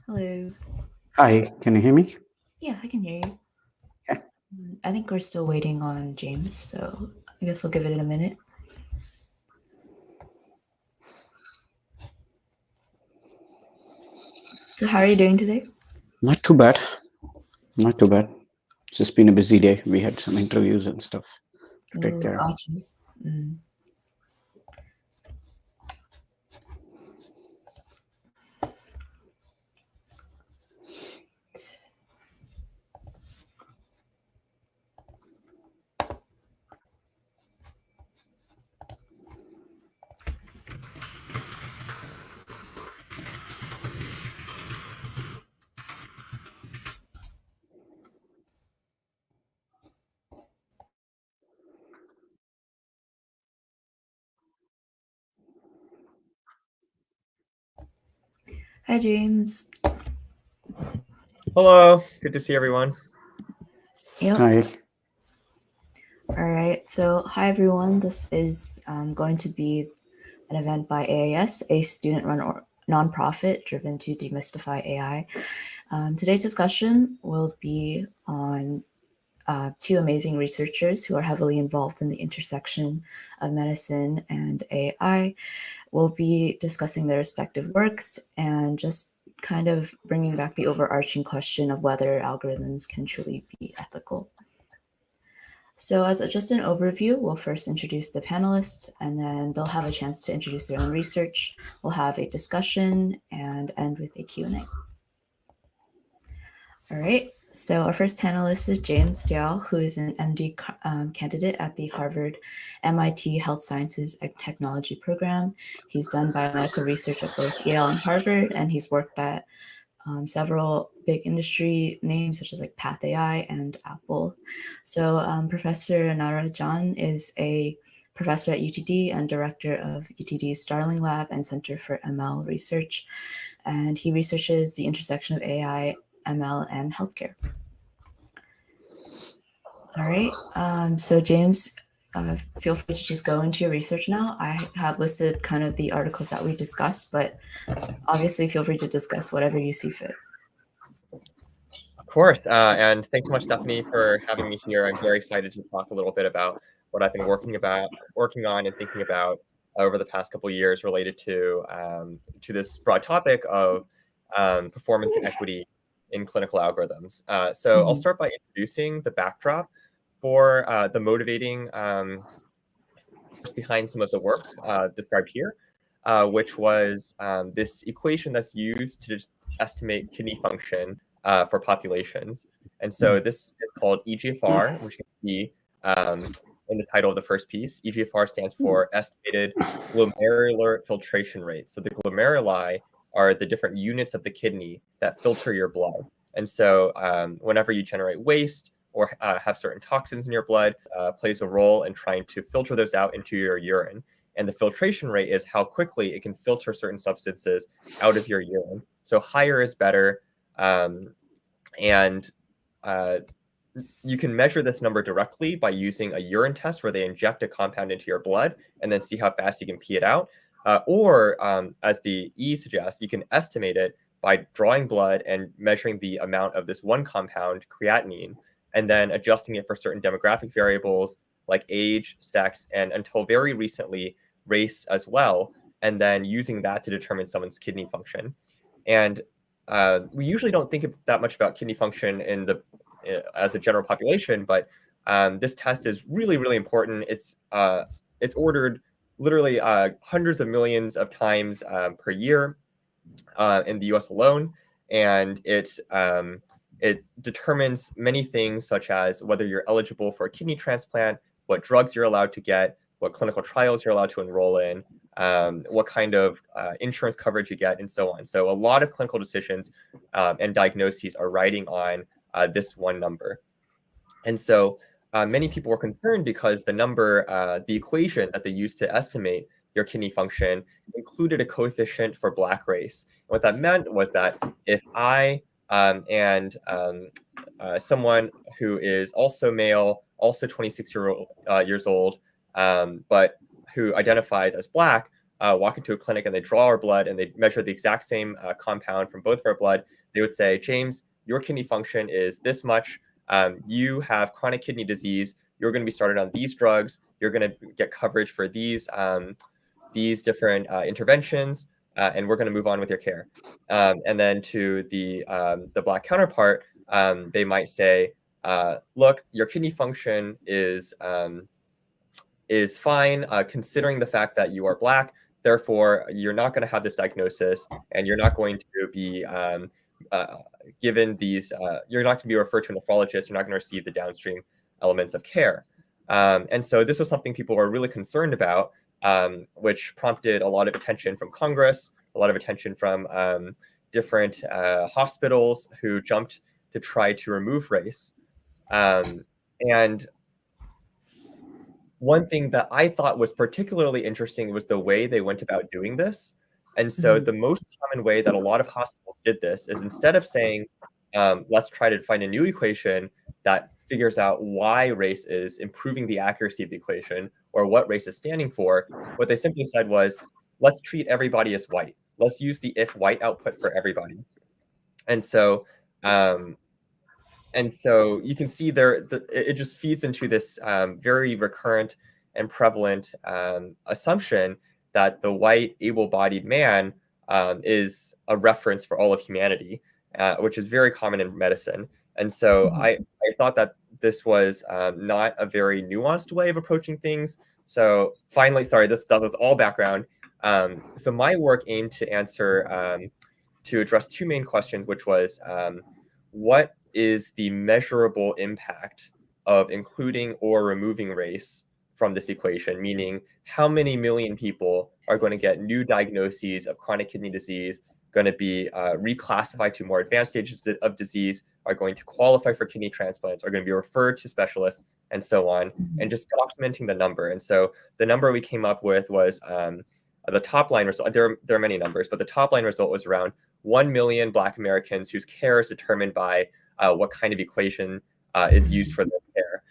Hello. Hi, can you hear me? Yeah, I can hear you. Yeah. I think we're still waiting on James, so I guess we'll give it a minute. So how are you doing today? Not too bad. Not too bad. It's just been a busy day. We had some interviews and stuff to take Oh, care of. gotcha. Mm. Hi, James. Hello, good to see everyone. Yep. Hi. All right. So, hi, everyone. This is going to be an event by AAS, a student-run nonprofit driven to demystify AI. Today's discussion will be on two amazing researchers who are heavily involved in the intersection of medicine and AI. We'll be discussing their respective works and just kind of bringing back the overarching question of whether algorithms can truly be ethical. So, as just an overview, we'll first introduce the panelists and then they'll have a chance to introduce their own research. We'll have a discussion and end with a Q&A. All right. So our first panelist is James Xiao, who is an MD candidate at the Harvard-MIT Health Sciences and Technology program. He's done biomedical research at both Yale and Harvard, and he's worked at several big industry names such as like PathAI and Apple. So Professor Narajan is a professor at UTD and director of UTD's Starling Lab and Center for ML Research. And he researches the intersection of AI, ML, and healthcare. All right. So James, feel free to just go into your research now. I have listed kind of the articles that we discussed, but obviously feel free to discuss whatever you see fit. Of course, and thanks so much, Stephanie, for having me here. I'm very excited to talk a little bit about what I've been working on, and thinking about over the past couple of years related to this broad topic of performance and equity in clinical algorithms. So I'll start by introducing the backdrop for the motivating force behind some of the work described here, which was this equation that's used to estimate kidney function for populations. And so this is called EGFR, which you can see in the title of the first piece. EGFR stands for estimated glomerular filtration rate. So the glomeruli are the different units of the kidney that filter your blood. And so whenever you generate waste or have certain toxins in your blood, plays a role in trying to filter those out into your urine. And the filtration rate is how quickly it can filter certain substances out of your urine. So higher is better. And you can measure this number directly by using a urine test where they inject a compound into your blood and then see how fast you can pee it out. Or as the E suggests, you can estimate it by drawing blood and measuring the amount of this one compound, creatinine, and then adjusting it for certain demographic variables like age, sex, and until very recently, race as well, and then using that to determine someone's kidney function. And we usually don't think that much about kidney function as a general population, but this test is really, really important. It's ordered literally hundreds of millions of times per year in the U.S. alone, and it determines many things such as whether you're eligible for a kidney transplant, what drugs you're allowed to get, what clinical trials you're allowed to enroll in, what kind of insurance coverage you get, and so on. So a lot of clinical decisions and diagnoses are riding on this one number. And so many people were concerned because the equation that they used to estimate your kidney function included a coefficient for Black race. And what that meant was that if I and someone who is also male, also 26 years old, but who identifies as Black, walk into a clinic and they draw our blood and they measure the exact same compound from both of our blood, they would say, James, your kidney function is this much. You have chronic kidney disease. You're going to be started on these drugs. You're going to get coverage for these different interventions, and we're going to move on with your care. And then to the Black counterpart, they might say, look, your kidney function is fine, considering the fact that you are Black. Therefore, you're not going to have this diagnosis, and you're not going to be given these. You're not going to be referred to a nephrologist. You're not going to receive the downstream elements of care. And so this was something people were really concerned about, which prompted a lot of attention from Congress, a lot of attention from different hospitals who jumped to try to remove race. And one thing that I thought was particularly interesting was the way they went about doing this. And so the most common way that a lot of hospitals did this is, instead of saying, let's try to find a new equation that figures out why race is improving the accuracy of the equation or what race is standing for, what they simply said was, let's treat everybody as white. Let's use the if white output for everybody. And so you can see there, it just feeds into this very recurrent and prevalent assumption that the white, able-bodied man is a reference for all of humanity, which is very common in medicine. And so I thought that this was not a very nuanced way of approaching things. So finally, sorry, that was all background. So my work aimed to answer, to address two main questions, which was, what is the measurable impact of including or removing race from this equation? Meaning, how many million people are going to get new diagnoses of chronic kidney disease, going to be reclassified to more advanced stages of disease, are going to qualify for kidney transplants, are going to be referred to specialists, and so on, and just documenting the number. And so the number we came up with was the top line result. There are many numbers, but the top line result was around 1 million Black Americans whose care is determined by what kind of equation is used for their care.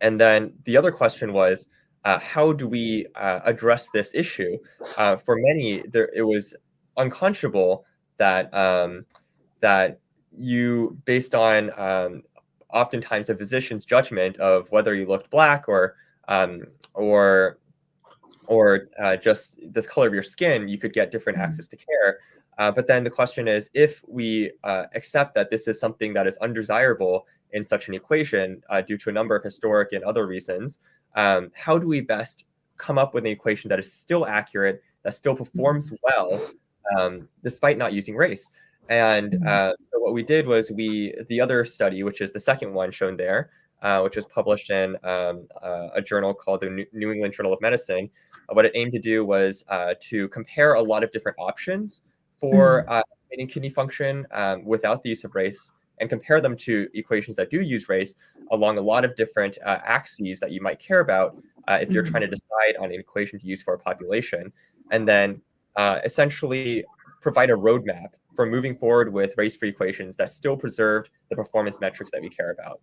And then the other question was, how do we address this issue? For many, it was unconscionable that that you, based on oftentimes a physician's judgment of whether you looked Black or just the color of your skin, you could get different access to care. But then the question is, if we accept that this is something that is undesirable in such an equation due to a number of historic and other reasons, how do we best come up with an equation that is still accurate, that still performs well, despite not using race? And so what we did was the other study, which is the second one shown there, which was published in a journal called the New England Journal of Medicine, what it aimed to do was to compare a lot of different options for estimating kidney function without the use of race, and compare them to equations that do use race along a lot of different axes that you might care about if you're trying to decide on an equation to use for a population, and then essentially provide a roadmap for moving forward with race-free equations that still preserved the performance metrics that we care about.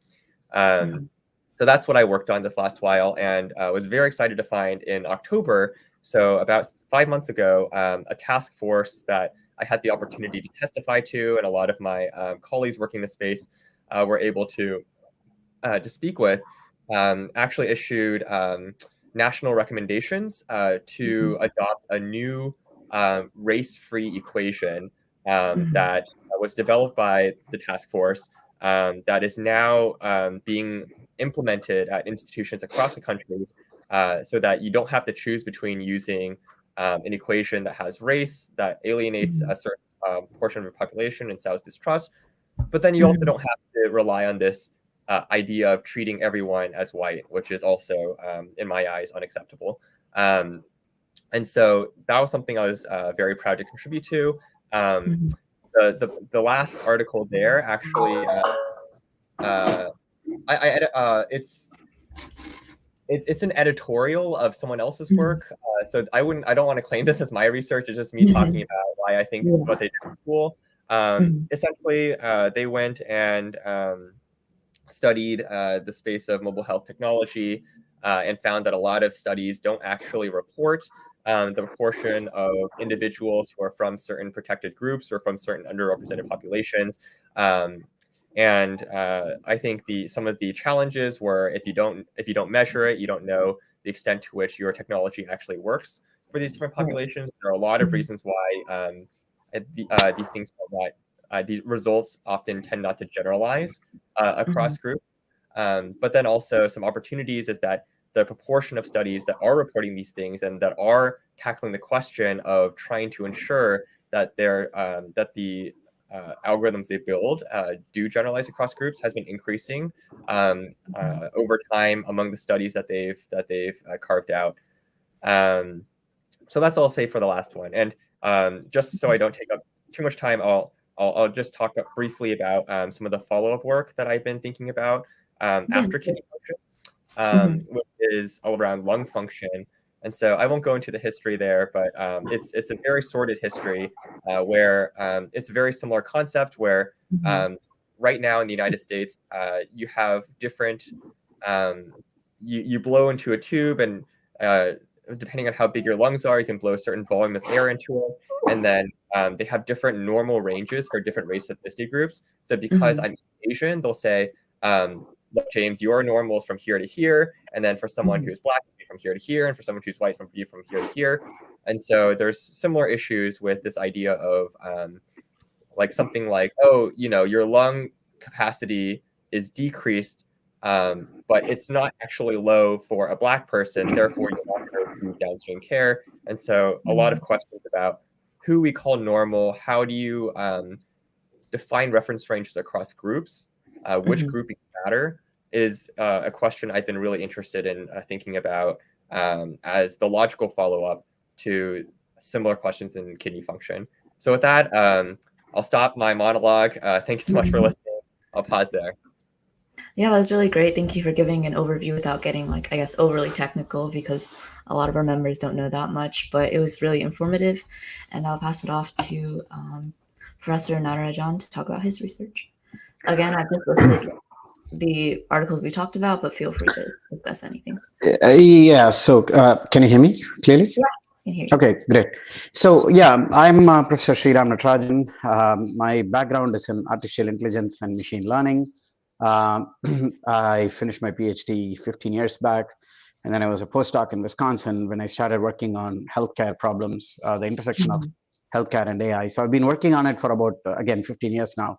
So that's what I worked on this last while, and was very excited to find in October, so about 5 months ago, a task force that I had the opportunity to testify to, and a lot of my colleagues working in the space were able to speak with, actually issued national recommendations to adopt a new race-free equation that was developed by the task force, that is now being implemented at institutions across the country, so that you don't have to choose between using an equation that has race, that alienates a certain portion of the population and sows distrust, but then you also don't have to rely on this idea of treating everyone as white, which is also, in my eyes, unacceptable. And so that was something I was very proud to contribute to. The last article there actually, it's an editorial of someone else's work, so I don't want to claim this as my research. It's just me talking about why I think what they did is cool. Essentially, they went and studied the space of mobile health technology, and found that a lot of studies don't actually report the proportion of individuals who are from certain protected groups or from certain underrepresented populations. And I think some of the challenges were if you don't measure it, you don't know the extent to which your technology actually works for these different populations. There are a lot of reasons why these things are not. The results often tend not to generalize across groups. But then also some opportunities is that the proportion of studies that are reporting these things and that are tackling the question of trying to ensure that the algorithms they build do generalize across groups has been increasing over time among the studies that they've carved out. So that's all I'll say for the last one. And just so I don't take up too much time, I'll just talk briefly about some of the follow-up work that I've been thinking about after kidney function, which is all around lung function. And so I won't go into the history there, but it's a very sordid history where it's a very similar concept where right now in the United States, you have different, you blow into a tube and depending on how big your lungs are, you can blow a certain volume of air into it. And then they have different normal ranges for different race ethnicity groups. So because I'm Asian, they'll say, look, James, your normal is from here to here. And then for someone who's Black, from here to here. And for someone who's white, from here to here. And so there's similar issues with this idea of like something like, oh, your lung capacity is decreased, but it's not actually low for a Black person. Therefore, you're not going to receive downstream care. And so a lot of questions about who we call normal, how do you define reference ranges across groups, which grouping matter, is a question I've been really interested in thinking about as the logical follow-up to similar questions in kidney function. So with that, I'll stop my monologue. Thank you so much for listening. I'll pause there. Yeah, that was really great. Thank you for giving an overview without getting, overly technical, because a lot of our members don't know that much, but it was really informative. And I'll pass it off to Professor Natarajan to talk about his research. Again, I've just listed the articles we talked about, but feel free to discuss anything. Yeah, so can you hear me clearly? Yeah, I can hear you. Okay, great. So yeah, I'm Professor Sriraam Natarajan. My background is in artificial intelligence and machine learning. I finished my PhD 15 years back, and then I was a postdoc in Wisconsin when I started working on healthcare problems, the intersection of healthcare and AI. So I've been working on it for about, again, 15 years now.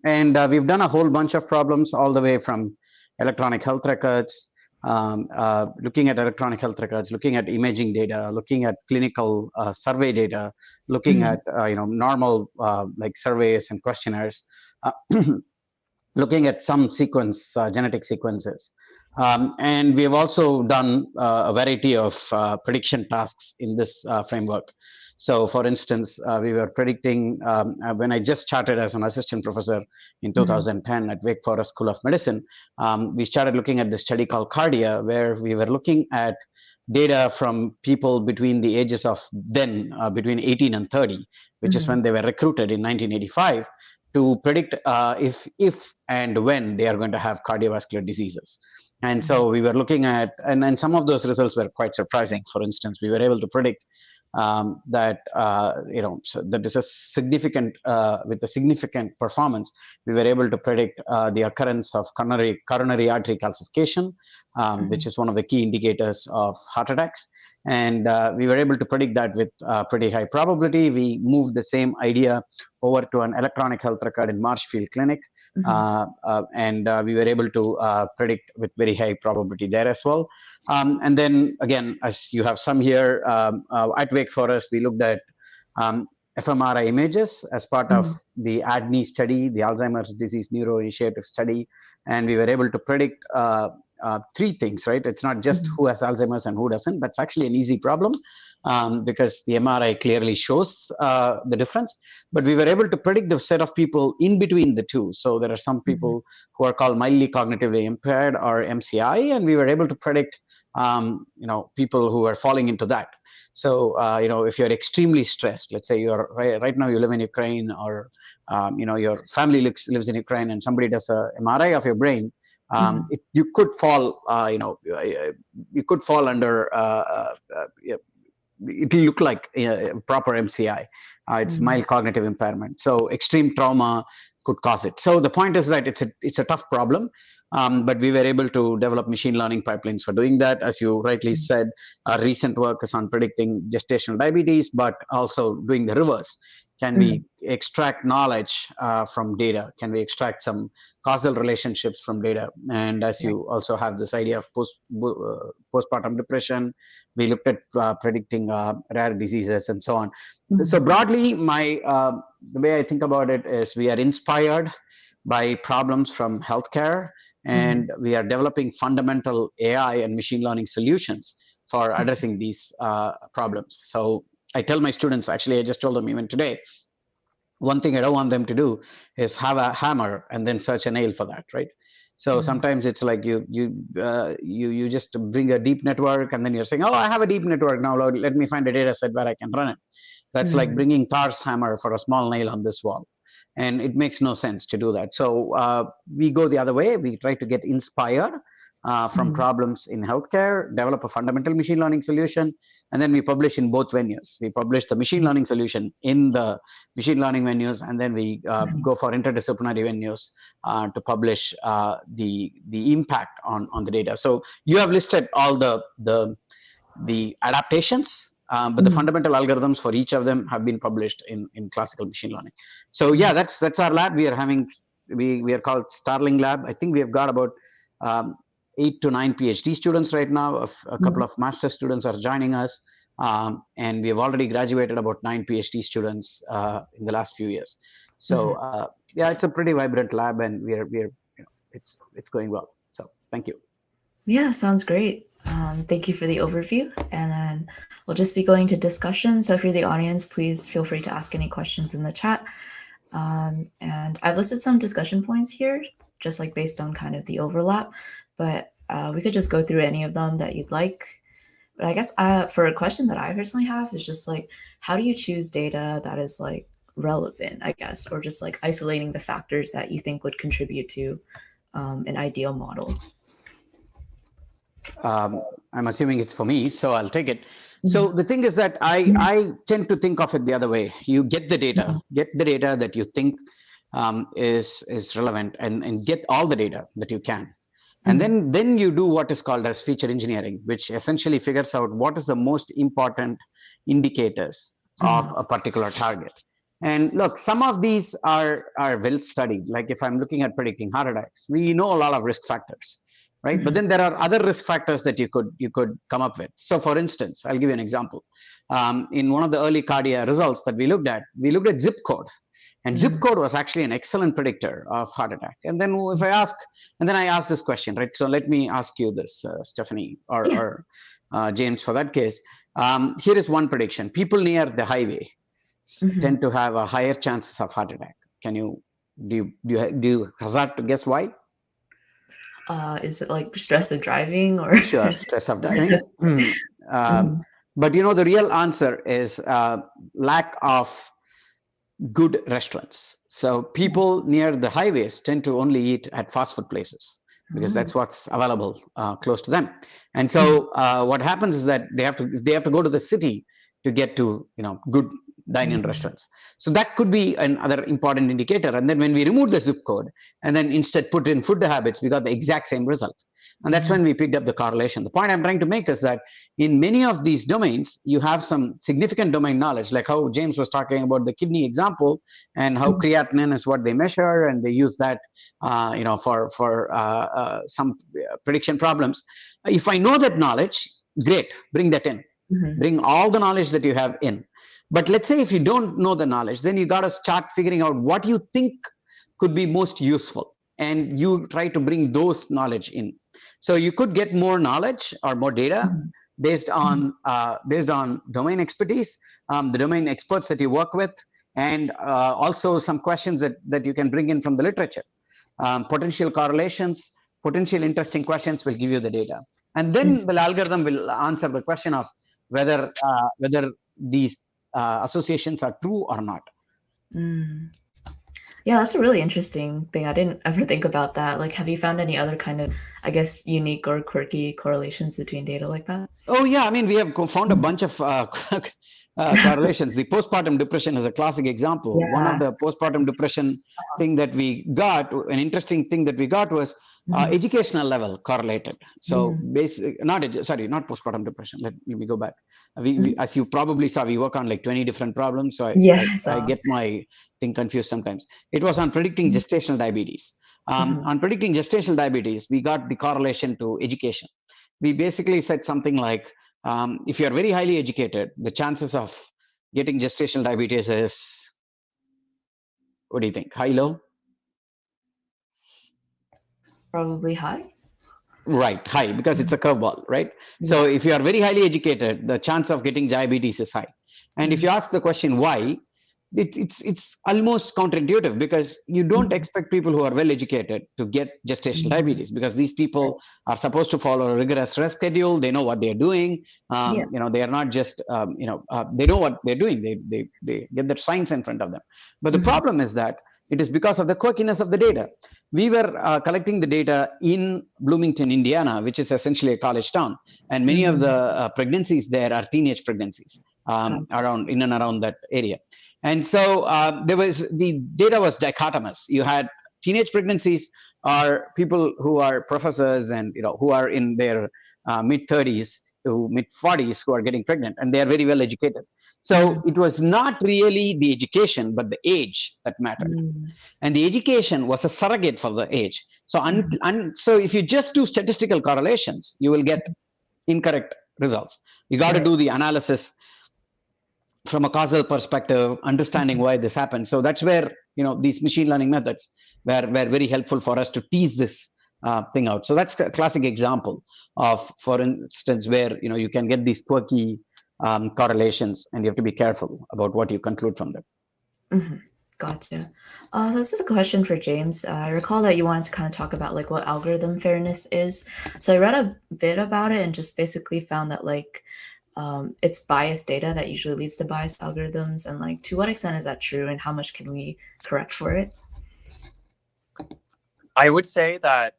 And we've done a whole bunch of problems all the way from electronic health records, looking at electronic health records, looking at imaging data, looking at clinical survey data, looking at normal like surveys and questionnaires, looking at some genetic sequences. And we have also done a variety of prediction tasks in this framework. So for instance, we were predicting, when I just started as an assistant professor in 2010 at Wake Forest School of Medicine, we started looking at this study called Cardia, where we were looking at data from people between the ages of between 18 and 30, which is when they were recruited in 1985, to predict if and when they are going to have cardiovascular diseases. And so we were looking at, and some of those results were quite surprising. For instance, we were able to predict that so that is a significant with a significant performance. We were able to predict the occurrence of coronary artery calcification, which is one of the key indicators of heart attacks. And we were able to predict that with pretty high probability. We moved the same idea over to an electronic health record in Marshfield Clinic, and we were able to predict with very high probability there as well. And then again, as you have some here, at Wake Forest, we looked at fMRI images as part of the ADNI study, the Alzheimer's disease neuroinitiative study, and we were able to predict three things, right? It's not just who has Alzheimer's and who doesn't. That's actually an easy problem because the MRI clearly shows the difference. But we were able to predict the set of people in between the two. So there are some people who are called mildly cognitively impaired, or MCI, and we were able to predict people who are falling into that. So if you're extremely stressed, let's say you're right now you live in Ukraine, or your family lives in Ukraine, and somebody does a MRI of your brain, You could fall, you could fall under. It will look like proper MCI. It's mild cognitive impairment. So extreme trauma could cause it. So the point is that it's a tough problem, but we were able to develop machine learning pipelines for doing that. As you rightly said, our recent work is on predicting gestational diabetes, but also doing the reverse. Can we extract knowledge from data? Can we extract some causal relationships from data? And as you also have this idea of postpartum depression, we looked at predicting rare diseases and so on. So broadly, the way I think about it is we are inspired by problems from healthcare, and we are developing fundamental AI and machine learning solutions for addressing these problems. So I tell my students, actually, I just told them even today, one thing I don't want them to do is have a hammer and then search a nail for that, right? So sometimes it's like you just bring a deep network and then you're saying, oh, I have a deep network now. Let me find a data set where I can run it. That's like bringing Thor's hammer for a small nail on this wall. And it makes no sense to do that. So we go the other way. We try to get inspired from problems in healthcare, develop a fundamental machine learning solution, and then we publish in both venues. We publish the machine learning solution in the machine learning venues, and then we go for interdisciplinary venues to publish the impact on the data. So you have listed all the adaptations, but the fundamental algorithms for each of them have been published in classical machine learning. So yeah, that's our lab. We are called Starling Lab. I think we have got about 8 to 9 PhD students right now. A couple of master students are joining us, and we have already graduated about 9 PhD students in the last few years. So yeah, it's a pretty vibrant lab, and it's going well. So thank you. Yeah, sounds great. Thank you for the overview, and then we'll just be going to discussion. So if you're the audience, please feel free to ask any questions in the chat. And I've listed some discussion points here, just like based on kind of the overlap, but we could just go through any of them that you'd like. But I guess for a question that I personally have is just like, how do you choose data that is like relevant, I guess, or just like isolating the factors that you think would contribute to an ideal model? I'm assuming it's for me, so I'll take it. So the thing is that I tend to think of it the other way. You get the data that you think is relevant, and get all the data that you can. And then you do what is called as feature engineering, which essentially figures out what is the most important indicators of a particular target. And look, some of these are well studied. Like if I'm looking at predicting heart attacks, we know a lot of risk factors, right? But then there are other risk factors that you could come up with. So for instance, I'll give you an example. In one of the early cardia results that we looked at zip code. And zip code was actually an excellent predictor of heart attack. And then I ask this question, right? So let me ask you this, Stephanie or James, for that case. Here is one prediction. People near the highway tend to have a higher chances of heart attack. Do you hazard to guess why? Is it like stress of driving or? Sure, stress of driving. But the real answer is lack of good restaurants. So people near the highways tend to only eat at fast food places because that's what's available close to them. And so what happens is that they have to go to the city to get to good dine-in restaurants. So that could be another important indicator. And then when we remove the zip code and then instead put in food habits, we got the exact same result. And that's when we picked up the correlation. The point I'm trying to make is that in many of these domains, you have some significant domain knowledge, like how James was talking about the kidney example and how creatinine is what they measure, and they use that, for some prediction problems. If I know that knowledge, great, bring that in. Bring all the knowledge that you have in. But let's say if you don't know the knowledge, then you got to start figuring out what you think could be most useful, and you try to bring those knowledge in. So you could get more knowledge or more data based on domain expertise, the domain experts that you work with, and also some questions that you can bring in from the literature. Potential correlations, potential interesting questions will give you the data. And then the algorithm will answer the question of whether these associations are true or not. Yeah, that's a really interesting thing. I didn't ever think about that. Like, have you found any other kind of, I guess, unique or quirky correlations between data like that? Oh yeah, I mean we have found a bunch of correlations. The postpartum depression is a classic example. One of Yeah, the that's postpartum depression thing that we got, an interesting thing that we got was mhm, educational level correlated. So mhm, basic, not postpartum depression. Let me go back. mhm. As you probably saw, we work on like 20 different problems. So Yeah, I so get my thing confused sometimes. It was on predicting mhm, gestational diabetes. mhm, On predicting gestational diabetes, we got the correlation to education. We basically said something like, if you're very highly educated, the chances of getting gestational diabetes is, what do you think, high, low? probably high. Right, high, because it's Mhm. a curveball, right? So Yeah. if you are very highly educated, the chance of getting diabetes is high. And if you Mhm, ask the question why, it's almost counterintuitive, because you don't mhm, expect people who are well educated to get gestational mhm. diabetes, because these Right. people are supposed to follow a rigorous rest schedule. They know what they're doing. Yeah. They are not just they know what they're doing. They get the science in front of them. But the Mhm, problem is that it is because of the quirkiness of the data. We were collecting the data in Bloomington, Indiana, which is essentially a college town, and many of the mhm. pregnancies there are teenage pregnancies, Gotcha. around in and around that area. And so the data was dichotomous. You had teenage pregnancies are people who are professors and who are in their mid 30s to mid 40s who are getting pregnant, and they are very well educated. So Mhm, it was not really the education, but the age that mattered, mhm, and the education was a surrogate for the age. So mhm. so if you just do statistical correlations, you will get incorrect results. You got to Right. do the analysis from a causal perspective, understanding Mhm, why this happened. So that's where these machine learning methods were very helpful for us to tease this thing out. So that's a classic example of, for instance, where you can get these quirky correlations, and you have to be careful about what you conclude from them. mhm. Gotcha. So this is a question for James. I recall that you wanted to kind of talk about like what algorithm fairness is. So I read a bit about it and just basically found that like it's biased data that usually leads to biased algorithms, and like to what extent is that true, and how much can we correct for it? I would say that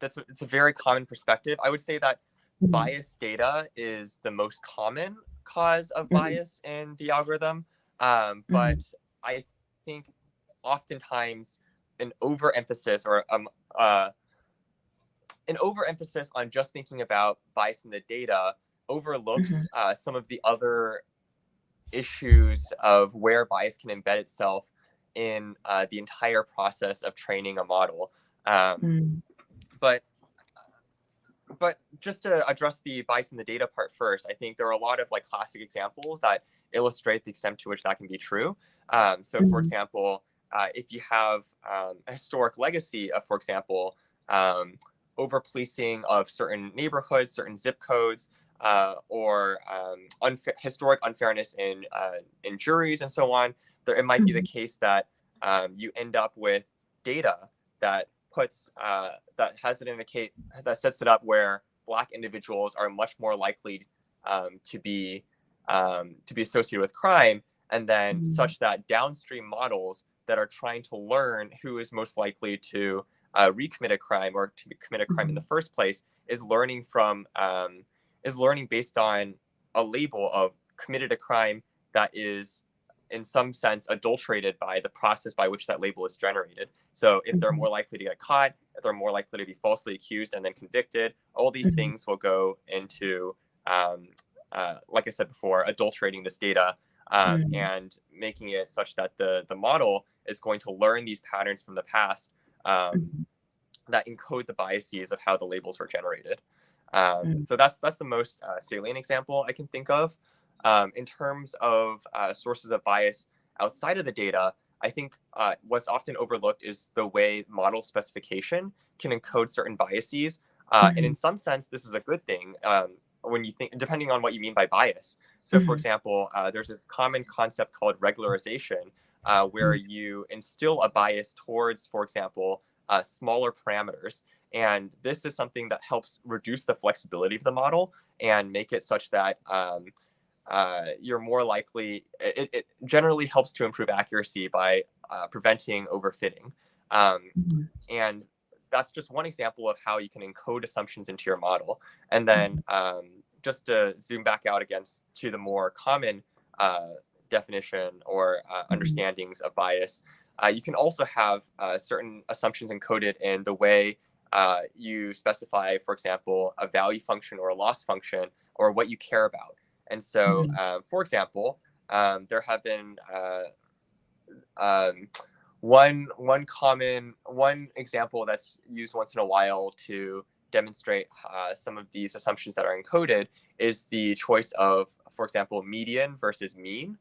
it's a very common perspective. I would say that Mhm, biased data is the most common cause of mhm, bias in the algorithm, mhm, but I think oftentimes an overemphasis or an overemphasis on just thinking about bias in the data mhm, overlooks some of the other issues of where bias can embed itself in the entire process of training a model. Um, mhm, but but just to address the bias in the data part first, I think there are a lot of like classic examples that illustrate the extent to which that can be true. So, for mhm, example, if you have a historic legacy of, for example, um, over policing of certain neighborhoods, certain zip codes, or historic unfairness in juries and so on, there it might be the mhm, case that you end up with data that puts that has it indicate that sets it up where Black individuals are much more likely um, to be to be associated with crime, and then mhm, such that downstream models that are trying to learn who is most likely to recommit a crime or to commit a crime in the mhm, first place is learning based on a label of committed a crime that is in some sense adulterated by the process by which that label is generated. So if they're mhm, more likely to get caught, if they're more likely to be falsely accused and then convicted, all these mhm, things will go into, like I said before, adulterating this data mhm, and making it such that the model is going to learn these patterns from the past mhm, that encode the biases of how the labels were generated. mhm, So that's the most salient example I can think of. In terms of sources of bias outside of the data, I think what's often overlooked is the way model specification can encode certain biases. And in mhm, some sense, this is a good thing when you think, depending on what you mean by bias. So, for mhm, example, there's this common concept called regularization, where mhm, you instill a bias towards, for example, smaller parameters. And this is something that helps reduce the flexibility of the model and make it such that you're more likely, it generally helps to improve accuracy by preventing overfitting. And that's just one example of how you can encode assumptions into your model. And then just to zoom back out again to the more common definition or understandings of bias, you can also have certain assumptions encoded in the way you specify, for example, a value function or a loss function or what you care about. And so, for example, there have been one example that's used once in a while to demonstrate some of these assumptions that are encoded is the choice of, for example, median versus mean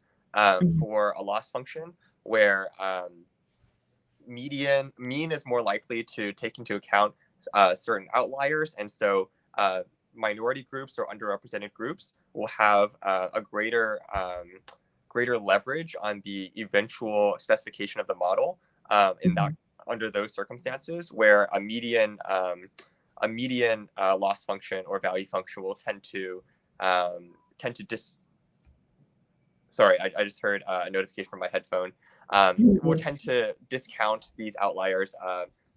for a loss function, where mean is more likely to take into account certain outliers, and so minority groups or underrepresented groups will have a greater leverage on the eventual specification of the model in that under those circumstances, where a median loss function or value function will tend to sorry, I just heard a notification from my headphone. Will tend to discount these outliers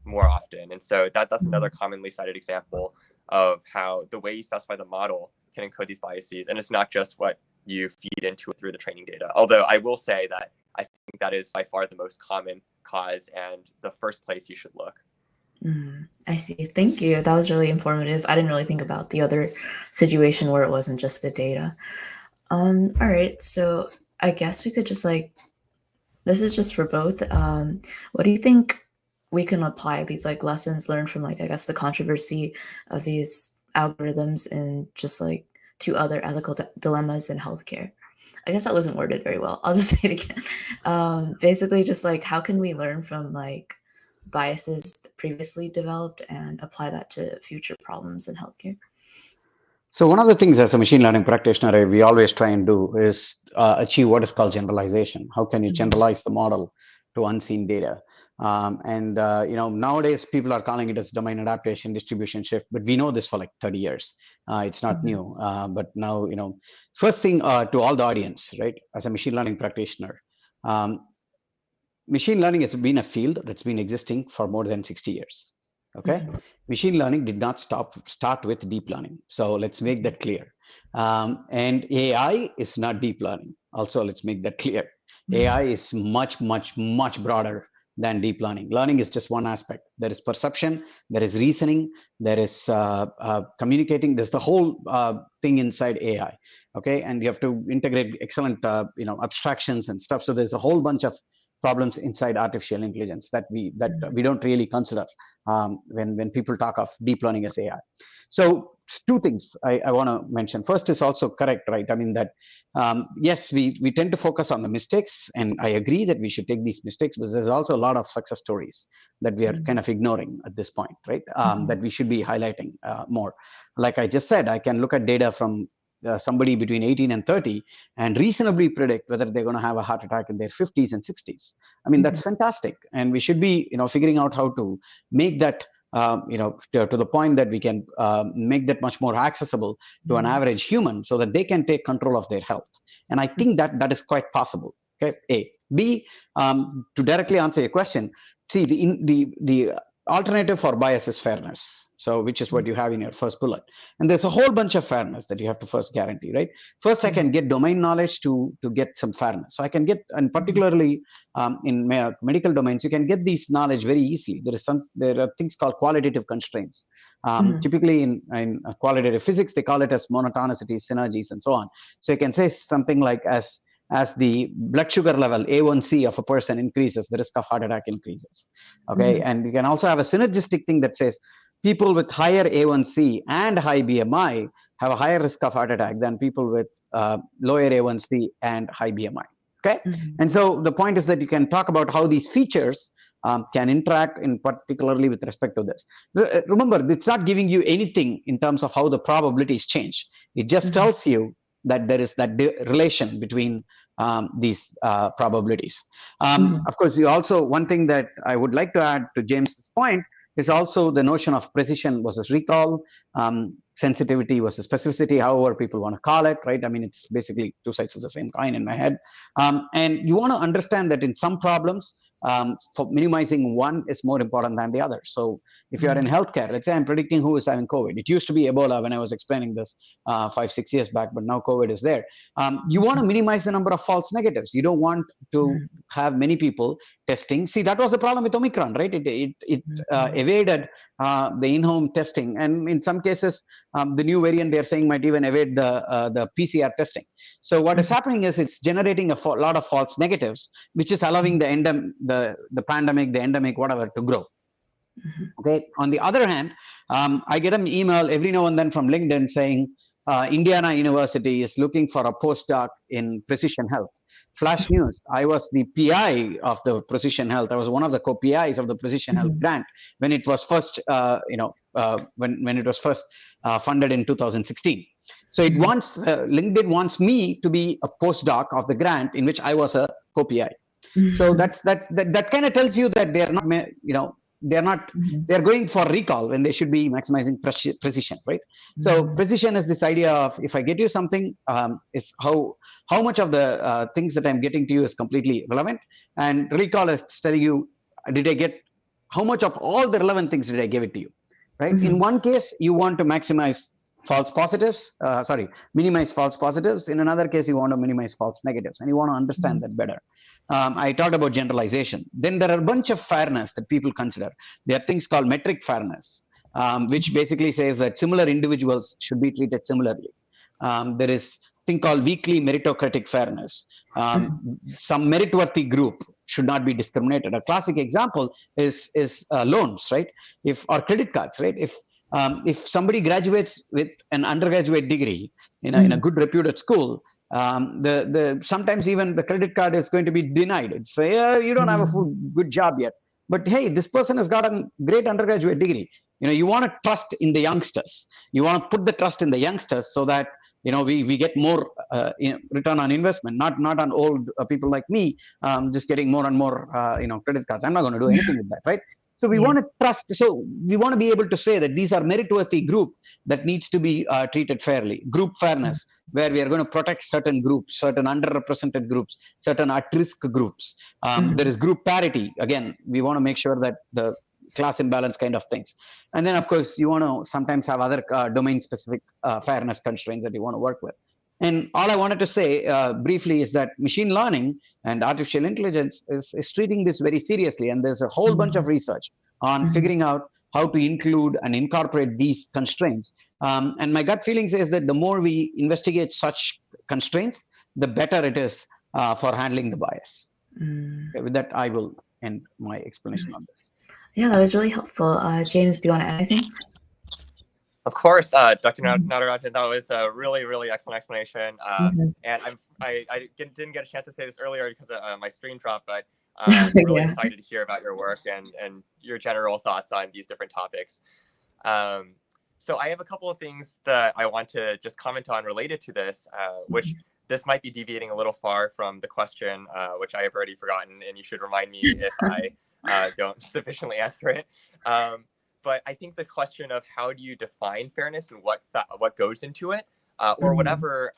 more often. And so that's another commonly cited example of how the way you specify the model can encode these biases. And it's not just what you feed into it through the training data. Although I will say that I think that is by far the most common cause and the first place you should look. I see. Thank you. That was really informative. I didn't really think about the other situation where it wasn't just the data. All right. So I guess we could just this is just for both. What do you think we can apply these lessons learned from I guess the controversy of these algorithms and just to other ethical dilemmas in healthcare? I guess that wasn't worded very well. I'll just say it again. Basically, just how can we learn from biases previously developed and apply that to future problems in healthcare? So one of the things as a machine learning practitioner we always try and do is achieve what is called generalization. How can you generalize the model to unseen data? Nowadays people are calling it as domain adaptation, distribution shift, but we know this for 30 years. It's not new, but now, first thing to all the audience, right? As a machine learning practitioner, machine learning has been a field that's been existing for more than 60 years. Okay, machine learning did not start with deep learning. So let's make that clear. And AI is not deep learning. Also, let's make that clear. AI is much, much, much broader than deep learning. Learning is just one aspect. There is perception, there is reasoning, there is communicating. There's the whole thing inside AI. Okay, and you have to integrate excellent, abstractions and stuff. So there's a whole bunch of problems inside artificial intelligence that we don't really consider when people talk of deep learning as AI. So two things I want to mention. First is also correct, right? I mean that yes, we tend to focus on the mistakes, and I agree that we should take these mistakes, but there's also a lot of success stories that we are kind of ignoring at this point, right? That we should be highlighting more. Like I just said, I can look at data from somebody between 18 and 30 and reasonably predict whether they're going to have a heart attack in their 50s and 60s. I mean, that's fantastic. And we should be, figuring out how to make that, to the point that we can make that much more accessible to an average human so that they can take control of their health. And I think that is quite possible. Okay. A. B, to directly answer your question, see, the alternative for bias is fairness. So which is what you have in your first bullet. And there's a whole bunch of fairness that you have to first guarantee, right? First, I can get domain knowledge to get some fairness. So I can get, and particularly in medical domains, you can get these knowledge very easily. There are things called qualitative constraints. Typically in qualitative physics, they call it as monotonicity, synergies, and so on. So you can say something like as the blood sugar level, A1C of a person increases, the risk of heart attack increases. Okay, and you can also have a synergistic thing that says people with higher A1C and high BMI have a higher risk of heart attack than people with lower A1C and high BMI. Okay, and so the point is that you can talk about how these features can interact, in particularly with respect to this. Remember, it's not giving you anything in terms of how the probabilities change. It just tells you that there is that relation between these probabilities. Of course, you also, one thing that I would like to add to James's point is also the notion of precision versus recall. sensitivity versus specificity, however people want to call it, right? I mean, it's basically two sides of the same coin in my head. And you want to understand that in some problems, for minimizing one is more important than the other. So if you are in healthcare, let's say I'm predicting who is having COVID. It used to be Ebola when I was explaining this 5-6 years back, but now COVID is there. You want to minimize the number of false negatives. You don't want to have many people testing. See, that was the problem with Omicron, right? It evaded the in-home testing, and in some cases, the new variant they're saying might even evade the PCR testing. So what is happening is it's generating a lot of false negatives, which is allowing the pandemic, the endemic, whatever, to grow. Okay. On the other hand, I get an email every now and then from LinkedIn saying Indiana University is looking for a postdoc in precision health. Flash news: I was the PI of the precision health. I was one of the co-PIs of the precision health grant when it was first, when it was first funded in 2016. So it wants LinkedIn wants me to be a postdoc of the grant in which I was a co-PI. So that kind of tells you that they're not, they're going for recall when they should be maximizing precision, right? So precision is this idea of, if I get you something, is how much of the things that I'm getting to you is completely relevant, and recall is telling you, did I get, how much of all the relevant things did I give it to you, right? In one case, you want to maximize false positives, minimize false positives. In another case, you want to minimize false negatives, and you want to understand that better. I talked about generalization. Then there are a bunch of fairness that people consider. There are things called metric fairness, which basically says that similar individuals should be treated similarly. There is a thing called weakly meritocratic fairness. Some merit-worthy group should not be discriminated. A classic example is loans, right? Or credit cards, right? If somebody graduates with an undergraduate degree in a good reputed school, sometimes even the credit card is going to be denied. It's say, you don't have a good job yet, but hey, this person has got a great undergraduate degree. You want to trust in the youngsters. You want to put the trust in the youngsters so that we get more return on investment, not on old people like me, just getting more and more credit cards. I'm not going to do anything with that, right? So we want to trust. So we want to be able to say that these are merit-worthy group that needs to be treated fairly. Group fairness, where we are going to protect certain groups, certain underrepresented groups, certain at-risk groups. There is group parity. Again, we want to make sure that the class imbalance kind of things. And then, of course, you want to sometimes have other domain-specific fairness constraints that you want to work with. And all I wanted to say briefly is that machine learning and artificial intelligence is treating this very seriously. And there's a whole bunch of research on figuring out how to include and incorporate these constraints. And my gut feeling is that the more we investigate such constraints, the better it is for handling the bias. Okay, with that, I will end my explanation on this. Yeah, that was really helpful. James, do you want to add anything? Of course, Dr. Natarajan, that was a really, really excellent explanation. And I didn't get a chance to say this earlier because my screen dropped, but I'm really excited to hear about your work and your general thoughts on these different topics. So I have a couple of things that I want to just comment on related to this, which this might be deviating a little far from the question, which I have already forgotten, and you should remind me if I don't sufficiently answer it. But I think the question of how do you define fairness and what goes into it, or whatever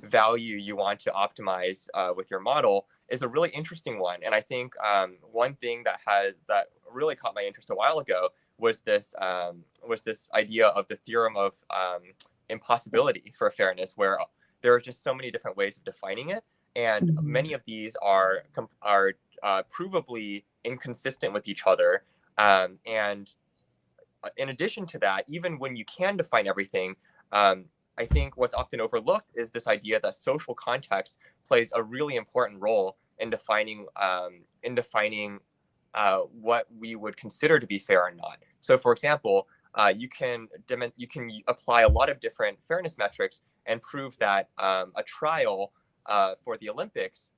value you want to optimize with your model is a really interesting one. And I think one thing that really caught my interest a while ago was this idea of the theorem of impossibility for fairness, where there are just so many different ways of defining it, and many of these are provably inconsistent with each other. And in addition to that, even when you can define everything, I think what's often overlooked is this idea that social context plays a really important role in defining what we would consider to be fair or not. So, for example, you can apply a lot of different fairness metrics and prove that a trial for the Olympics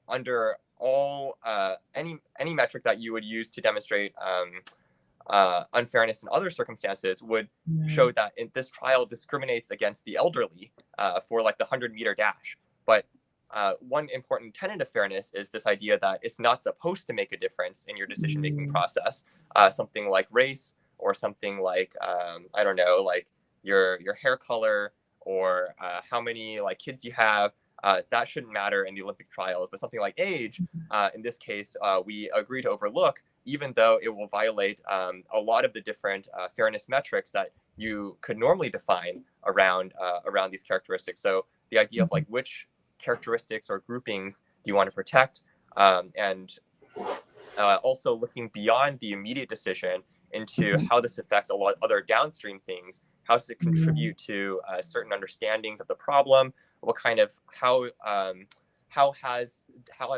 under any metric that you would use to demonstrate unfairness in other circumstances would show that this trial discriminates against the elderly for like the 100-meter dash. But one important tenet of fairness is this idea that it's not supposed to make a difference in your decision-making process. Something like race, or something like I don't know, like your hair color, or how many like kids you have. That shouldn't matter in the Olympic trials, but something like age, in this case, we agree to overlook, even though it will violate a lot of the different fairness metrics that you could normally define around these characteristics. So the idea of like which characteristics or groupings do you want to protect, and also looking beyond the immediate decision into how this affects a lot of other downstream things. How does it contribute to certain understandings of the problem? What kind of how have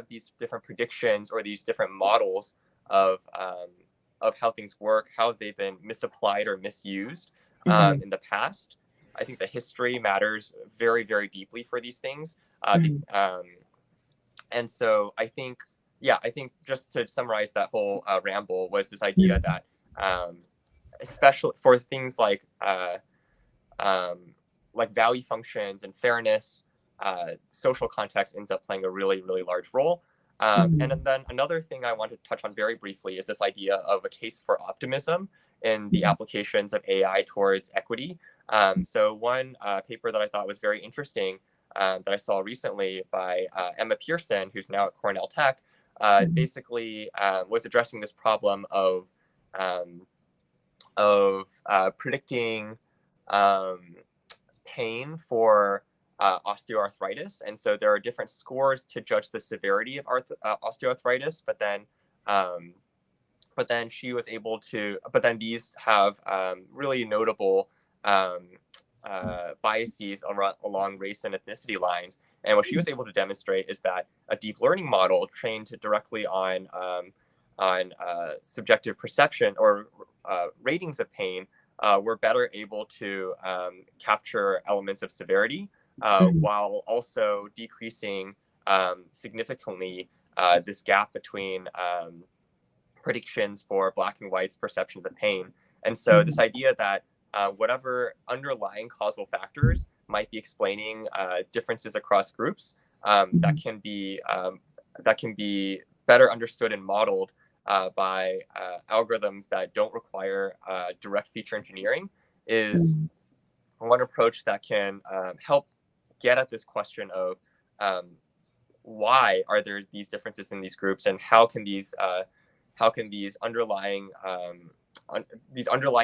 these different predictions or these different models of how things work, how have they been misapplied or misused in the past? I think the history matters very, very deeply for these things. And so I think just to summarize that whole ramble was this idea that especially for things like value functions and fairness, social context ends up playing a really, really large role. And then another thing I want to touch on very briefly is this idea of a case for optimism in the applications of AI towards equity. So one paper that I thought was very interesting that I saw recently by Emma Pearson, who's now at Cornell Tech, basically was addressing this problem of predicting pain for osteoarthritis. And so there are different scores to judge the severity of osteoarthritis, but then she was able to, but then these have really notable biases along race and ethnicity lines. And what she was able to demonstrate is that a deep learning model trained directly on subjective perception or ratings of pain were better able to capture elements of severity while also decreasing significantly this gap between predictions for Black and whites' perceptions of pain. And so this idea that whatever underlying causal factors might be explaining differences across groups that can be better understood and modeled by algorithms that don't require direct feature engineering is one approach that can help get at this question of why are there these differences in these groups, and how can these underlying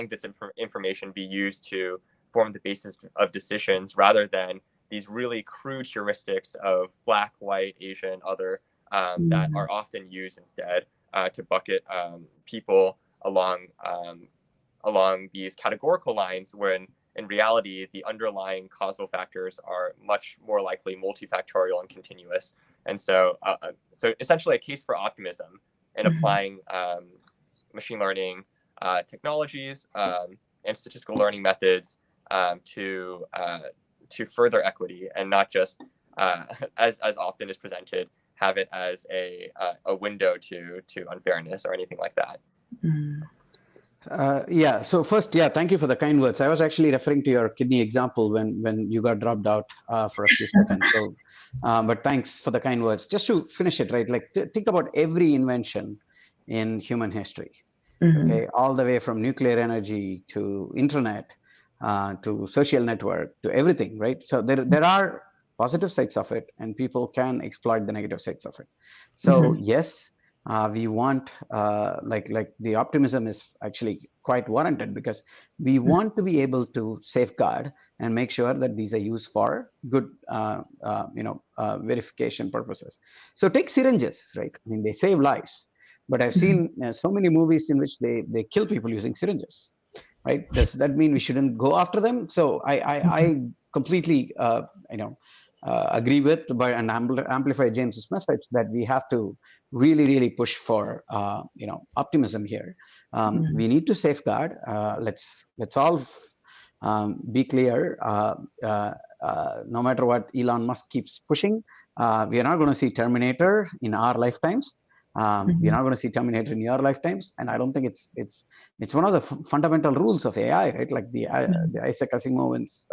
bits of information be used to form the basis of decisions, rather than these really crude heuristics of Black, white, Asian, other that are often used instead to bucket people along these categorical lines, when in reality the underlying causal factors are much more likely multifactorial and continuous. And so essentially a case for optimism in applying machine learning technologies and statistical learning methods to further equity, and not just as often is presented, have it as a window to unfairness or anything like that. Yeah. So first, thank you for the kind words. I was actually referring to your kidney example when you got dropped out for a few seconds. So, but thanks for the kind words. Just to finish it, right? Like think about every invention in human history. Okay, all the way from nuclear energy to internet to social network to everything, right? So there are positive sides of it, and people can exploit the negative sides of it. So yes, we want like the optimism is actually quite warranted, because we want to be able to safeguard and make sure that these are used for good verification purposes. So take syringes, right? I mean, they save lives, but I've seen so many movies in which they kill people using syringes, right? Does that mean we shouldn't go after them? So I completely agree with and amplify James's message that we have to really push for optimism here. We need to safeguard. Let's all be clear. No matter what Elon Musk keeps pushing, we are not going to see Terminator in our lifetimes. We're not going to see Terminator in your lifetimes, and I don't think it's one of the fundamental rules of AI, right? Like the Isaac Asimov's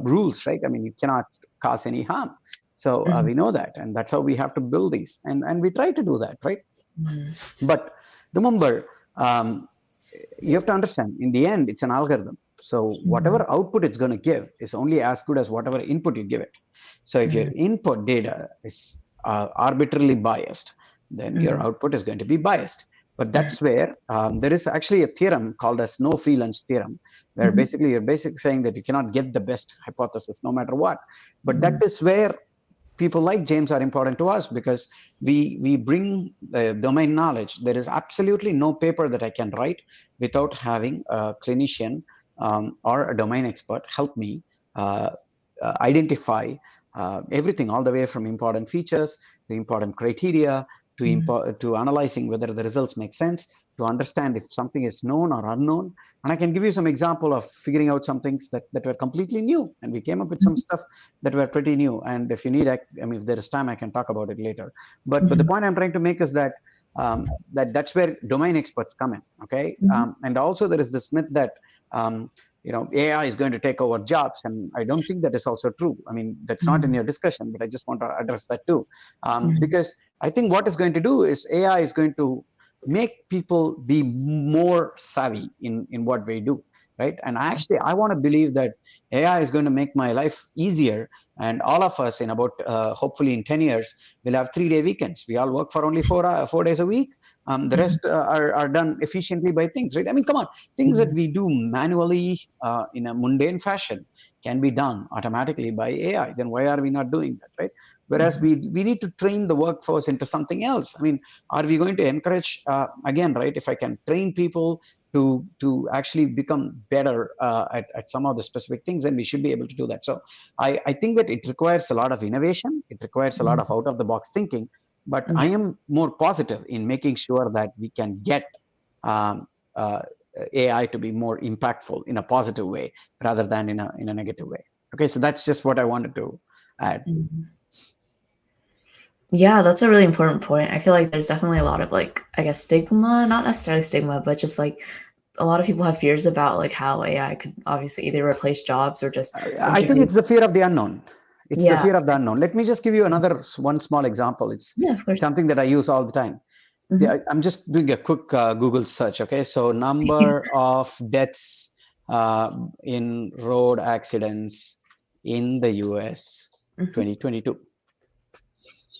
rules, right? I mean, you cannot cause any harm. So we know that, and that's how we have to build these, and we try to do that, right? But remember, you have to understand, in the end, it's an algorithm. So whatever output it's going to give is only as good as whatever input you give it. So if your input data is arbitrarily biased, then your output is going to be biased. But that's where there is actually a theorem called as no free lunch theorem, where basically you're basically saying that you cannot get the best hypothesis no matter what. But that is where people like James are important to us, because we bring the domain knowledge. There is absolutely no paper that I can write without having a clinician or a domain expert help me identify everything, all the way from important features to important criteria to analyzing whether the results make sense, to understand if something is known or unknown. And I can give you some example of figuring out some things that were completely new, and we came up with some stuff that were pretty new. And if you need, I mean, if there is time, I can talk about it later. But the point I'm trying to make is that that's where domain experts come in. Okay, and also there is this myth that AI is going to take over jobs, and I don't think that is also true. I mean, that's not in your discussion, but I just want to address that too, because I think what is going to do is AI is going to make people be more savvy in what they do, right? And actually, I want to believe that AI is going to make my life easier, and all of us in about hopefully in 10 years will have 3-day weekends. We all work for only 4 days a week. The rest are done efficiently by things, right? I mean, come on, things that we do manually in a mundane fashion can be done automatically by AI. Then why are we not doing that, right? Whereas we need to train the workforce into something else. I mean, are we going to encourage, again, right, if I can train people to actually become better at some of the specific things, then we should be able to do that. So I think that it requires a lot of innovation. It requires a lot of out-of-the-box thinking. But I am more positive in making sure that we can get AI to be more impactful in a positive way rather than in a negative way. Okay, so that's just what I wanted to add. Yeah, that's a really important point. I feel like there's definitely a lot of I guess stigma, not necessarily stigma, but just a lot of people have fears about how AI could obviously either replace jobs or just I think it's the fear of the unknown. It's the fear of the unknown. Let me just give you one small example. It's something that I use all the time. I'm just doing a quick Google search. Okay, so number of deaths in road accidents in the US 2022.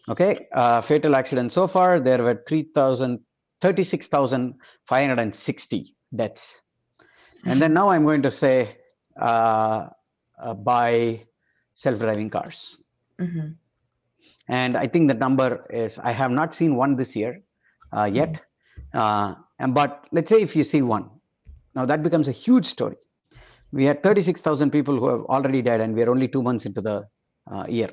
Okay, fatal accidents so far, there were 36,560 deaths. And then now I'm going to say by self-driving cars. And I think the number is, I have not seen one this year yet. But let's say if you see one, now that becomes a huge story. We had 36,000 people who have already died, and we are only 2 months into the year.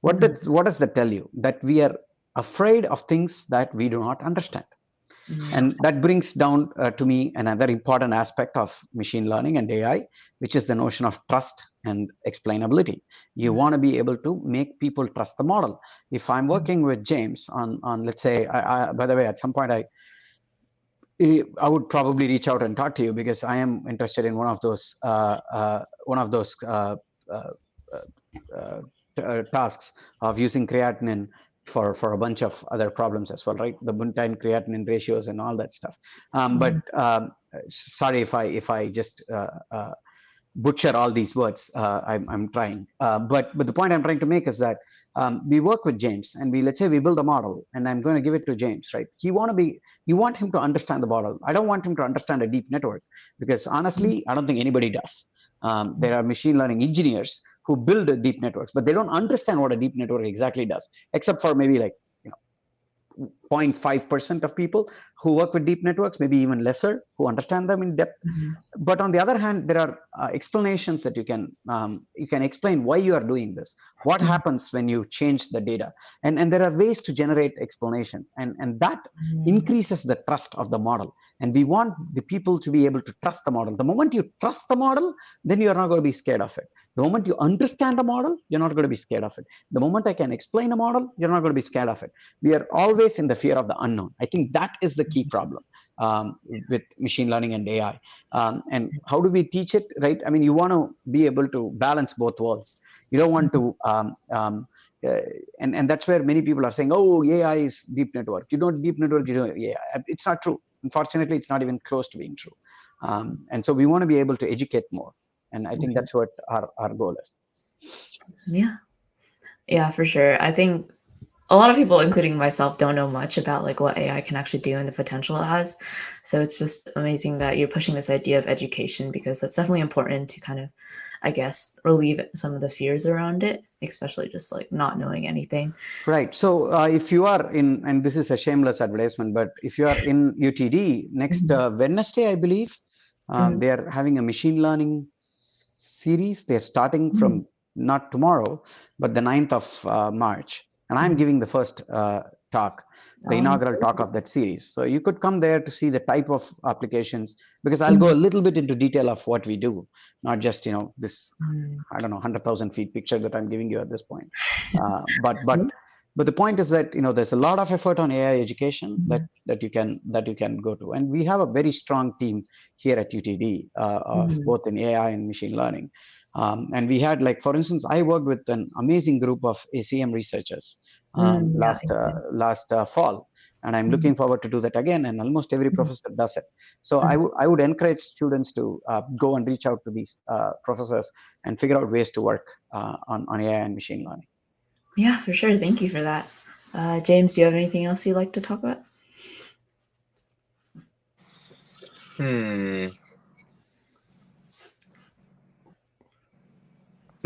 What does that tell you? That we are afraid of things that we do not understand. And that brings down to me another important aspect of machine learning and AI, which is the notion of trust and explainability. You want to be able to make people trust the model. If I'm working with James on let's say, by the way, at some point I would probably reach out and talk to you, because I am interested in one of those tasks of using creatinine for a bunch of other problems as well, right? The buntine creatinine ratios and all that stuff. But sorry if I just butcher all these words. I'm trying. But the point I'm trying to make is that we work with James, and let's say we build a model, and I'm going to give it to James, right? You want him to understand the model. I don't want him to understand a deep network, because honestly, I don't think anybody does. There are machine learning engineers who build deep networks, but they don't understand what a deep network exactly does, except for maybe 0.5% of people who work with deep networks, maybe even lesser, who understand them in depth. But on the other hand, there are explanations that you can explain why you are doing this, what happens when you change the data, and there are ways to generate explanations, and that increases the trust of the model. And we want the people to be able to trust the model. The moment you trust the model, then you are not going to be scared of it. The moment you understand a model, you're not going to be scared of it. The moment I can explain a model, you're not going to be scared of it. We are always in the fear of the unknown. I think that is the key problem with machine learning and AI. And how do we teach it, right? I mean, you want to be able to balance both worlds. You don't want to and that's where many people are saying, oh, AI is deep network. You don't deep network, you don't AI. It's not true. Unfortunately, it's not even close to being true. And so we want to be able to educate more. And I think that's what our goal is. Yeah, for sure. I think a lot of people, including myself, don't know much about like what AI can actually do and the potential it has. So it's just amazing that you're pushing this idea of education, because that's definitely important to kind of, I guess, relieve some of the fears around it, especially just like not knowing anything. Right. So if you are in, and this is a shameless advertisement, but if you are in UTD next Wednesday, I believe, they are having a machine learning series. They're starting from not tomorrow, but the 9th of March. And I'm giving the first talk, the inaugural talk of that series. So you could come there to see the type of applications, because I'll go a little bit into detail of what we do, not just, this, I don't know, 100,000 feet picture that I'm giving you at this point. But the point is that, there's a lot of effort on AI education that you can go to. And we have a very strong team here at UTD of both in AI and machine learning. And we had, like, for instance, I worked with an amazing group of ACM researchers last fall, and I'm looking forward to do that again. And almost every professor does it. So I would encourage students to go and reach out to these professors and figure out ways to work on AI and machine learning. Yeah, for sure. Thank you for that. James, do you have anything else you'd like to talk about?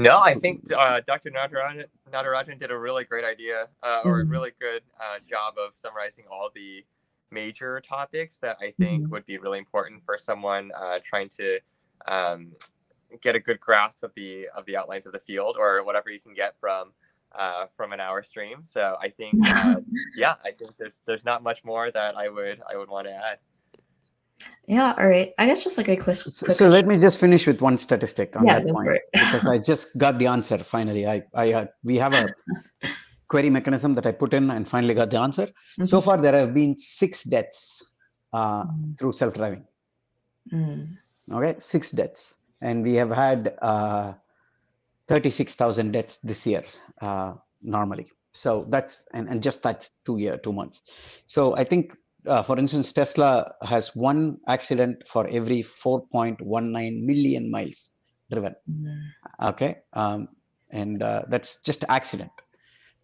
No, I think Dr. Natarajan did a really great idea, or a really good job of summarizing all the major topics that I think would be really important for someone trying to get a good grasp of the outlines of the field, or whatever you can get from an hour stream. So I think, I think there's not much more that I would want to add. Yeah, all right. I guess just like a quick So let me just finish with one statistic on that go point, for it. because I just got the answer finally. We have a query mechanism that I put in and finally got the answer. So far, there have been 6 deaths through self-driving. Okay, 6 deaths, and we have had 36,000 deaths this year normally. So that's and just that's 2 months. So I think, for instance, Tesla has 1 accident for every 4.19 million miles driven. Okay, and that's just accident.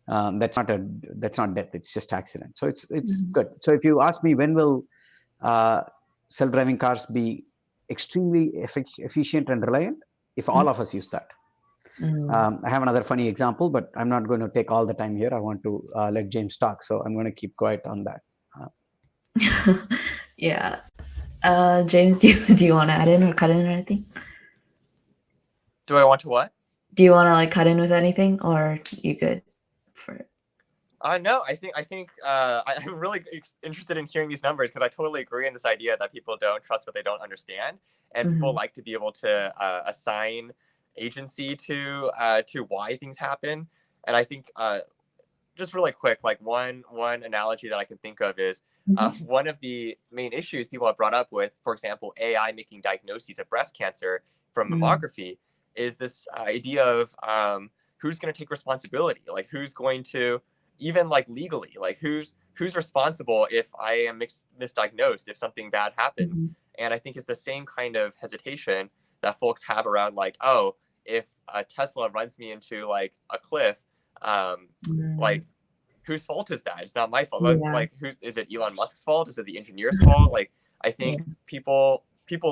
That's not death. It's just accident. So it's good. So if you ask me, when will self-driving cars be extremely efficient and reliant? If all of us use that. I have another funny example, but I'm not going to take all the time here. I want to let James talk, so I'm going to keep quiet on that. Yeah. James, do you want to add in or cut in or anything? Do I want to what? Do you want to like cut in with anything, or you good for it? No, I think I'm really interested in hearing these numbers, because I totally agree on this idea that people don't trust what they don't understand, and people like to be able to assign agency to why things happen. And I think just really quick, like one analogy that I can think of is one of the main issues people have brought up with, for example, AI making diagnoses of breast cancer from mammography, is this idea of who's going to take responsibility, like who's going to, even like legally, like who's responsible if I am misdiagnosed, if something bad happens. And I think it's the same kind of hesitation that folks have around, like, oh, if a Tesla runs me into like a cliff, like whose fault is that? It's not my fault. Like, is it Elon Musk's fault? Is it the engineer's fault? Like, I think people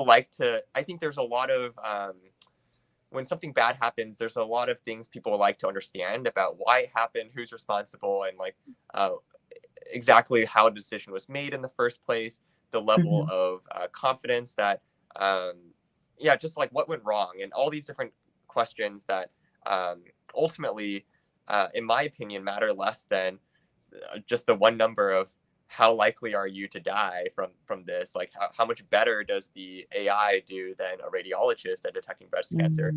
like to, I think there's a lot of when something bad happens, there's a lot of things people like to understand about why it happened, who's responsible, and like exactly how the decision was made in the first place, the level of confidence that, just like what went wrong, and all these different questions that ultimately, in my opinion, matter less than just the one number of how likely are you to die from this? Like, how much better does the AI do than a radiologist at detecting breast cancer?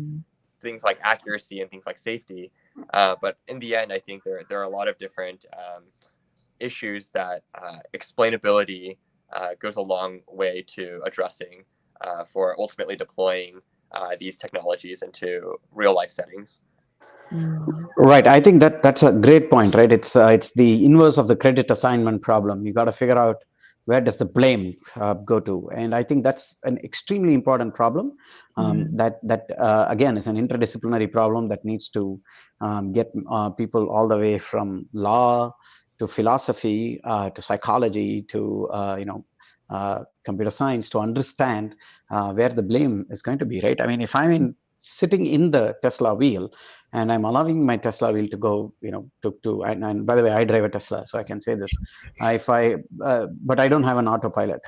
Things like accuracy and things like safety. But in the end, I think there are a lot of different issues that explainability goes a long way to addressing for ultimately deploying these technologies into real life settings. Right. I think that's a great point, right? It's the inverse of the credit assignment problem. You got to figure out where does the blame go to, and I think that's an extremely important problem. That again is an interdisciplinary problem that needs to get people all the way from law to philosophy to psychology to computer science to understand where the blame is going to be. Right. I mean, if I'm sitting in the Tesla wheel and I'm allowing my Tesla wheel to go, and by the way, I drive a Tesla, so I can say this. But I don't have an autopilot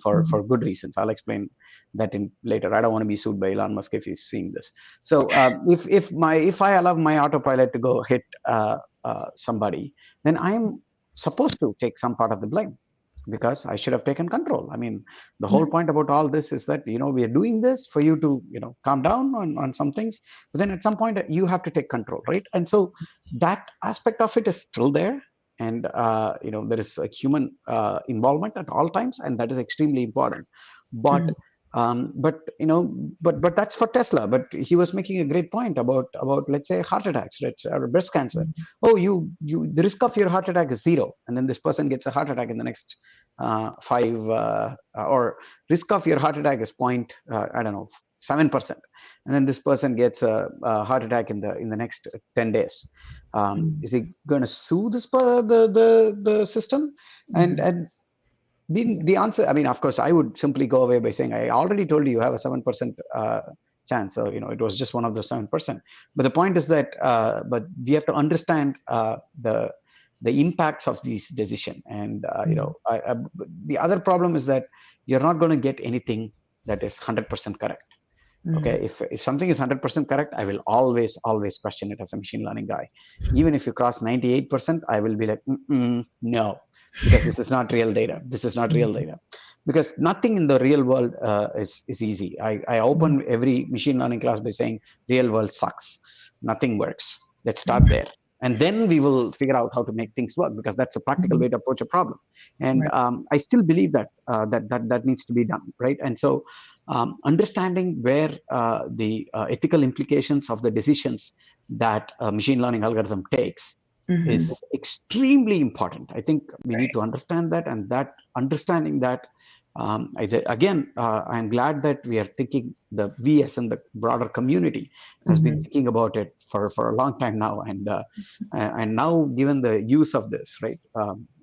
for good reasons. I'll explain that in later. I don't want to be sued by Elon Musk if he's seeing this. So if I allow my autopilot to go hit somebody, then I'm supposed to take some part of the blame because I should have taken control. I mean, the whole point about all this is that, we are doing this for you to, calm down on some things, but then at some point you have to take control, right? And so that aspect of it is still there. And, there is a human involvement at all times, and that is extremely important. But but that's for Tesla. But he was making a great point about let's say heart attacks, right, or breast cancer. Oh, the risk of your heart attack is 0, and then this person gets a heart attack in the next 5 or risk of your heart attack is point I don't know 7%, and then this person gets a heart attack in the next 10 days. Is he going to sue the system? And the answer, I mean, of course, I would simply go away by saying, I already told you have a 7% chance. So, it was just one of the 7%. But the point is that, but we have to understand the impacts of these decision. And, the other problem is that you're not going to get anything that is 100% correct. Okay, if something is 100% correct, I will always question it as a machine learning guy. Even if you cross 98%, I will be like, no, because this is not real data. This is not real data. Because nothing in the real world is easy. I open every machine learning class by saying real world sucks. Nothing works. Let's start there. And then we will figure out how to make things work, because that's a practical way to approach a problem. And I still believe that that needs to be done, right? And so understanding where the ethical implications of the decisions that a machine learning algorithm takes is extremely important. I think we need to understand that, and that understanding that, I'm glad that we are thinking, we as in the broader community has been thinking about it for a long time now, and now given the use of this, right,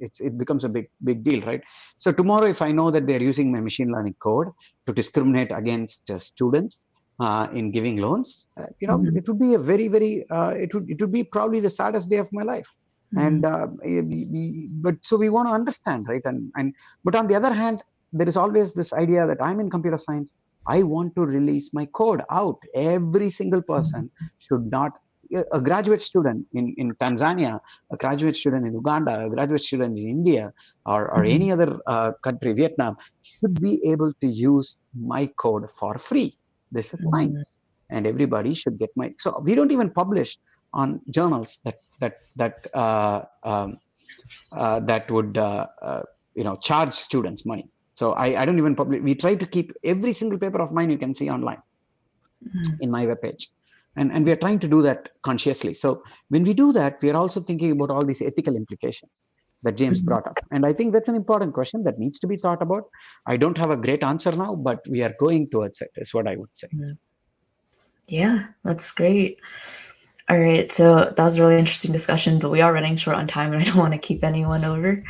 it becomes a big deal, right? So tomorrow, if I know that they're using my machine learning code to discriminate against students in giving loans, it would be a very it would be probably the saddest day of my life. And but so we want to understand, right? And but on the other hand, there is always this idea that I'm in computer science. I want to release my code out. Every single person should not. A graduate student in Tanzania, a graduate student in Uganda, a graduate student in India, or any other country, Vietnam, should be able to use my code for free. This is science, and everybody should get my. So we don't even publish on journals that would charge students money. So I don't even publish. We try to keep every single paper of mine you can see online in my webpage. And we are trying to do that consciously. So when we do that, we are also thinking about all these ethical implications that James brought up. And I think that's an important question that needs to be thought about. I don't have a great answer now, but we are going towards it, is what I would say. Yeah, that's great. All right, so that was a really interesting discussion, but we are running short on time and I don't want to keep anyone over.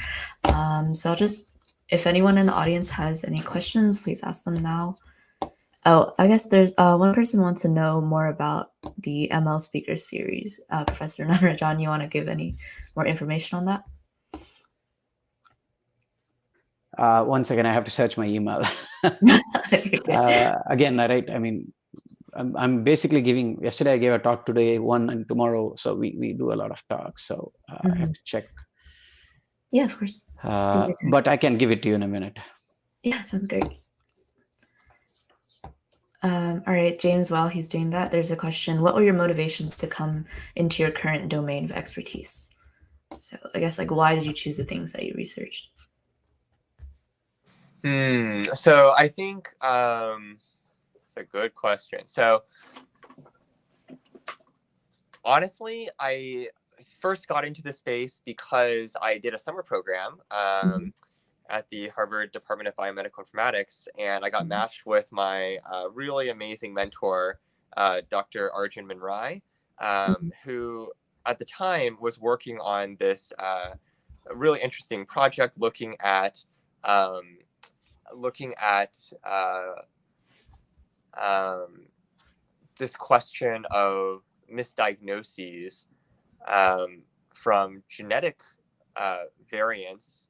So I'll just, if anyone in the audience has any questions, please ask them now. Oh, I guess there's one person wants to know more about the ML Speaker Series. Professor Natarajan, you want to give any more information on that? One second, I have to search my email. Again, right? I mean, I'm basically giving. Yesterday, I gave a talk. Today, one, and tomorrow. So we do a lot of talks. So I have to check. Yeah, of course. But I can give it to you in a minute. Yeah, sounds great. All right, James, while he's doing that, there's a question. What were your motivations to come into your current domain of expertise? So I guess, why did you choose the things that you researched? So I think it's a good question. So Honestly, I first got into this space because I did a summer program at the Harvard Department of Biomedical Informatics, and I got matched with my really amazing mentor, Dr. Arjun Manrai, who at the time was working on this really interesting project looking at uh, um, this question of misdiagnoses from genetic variants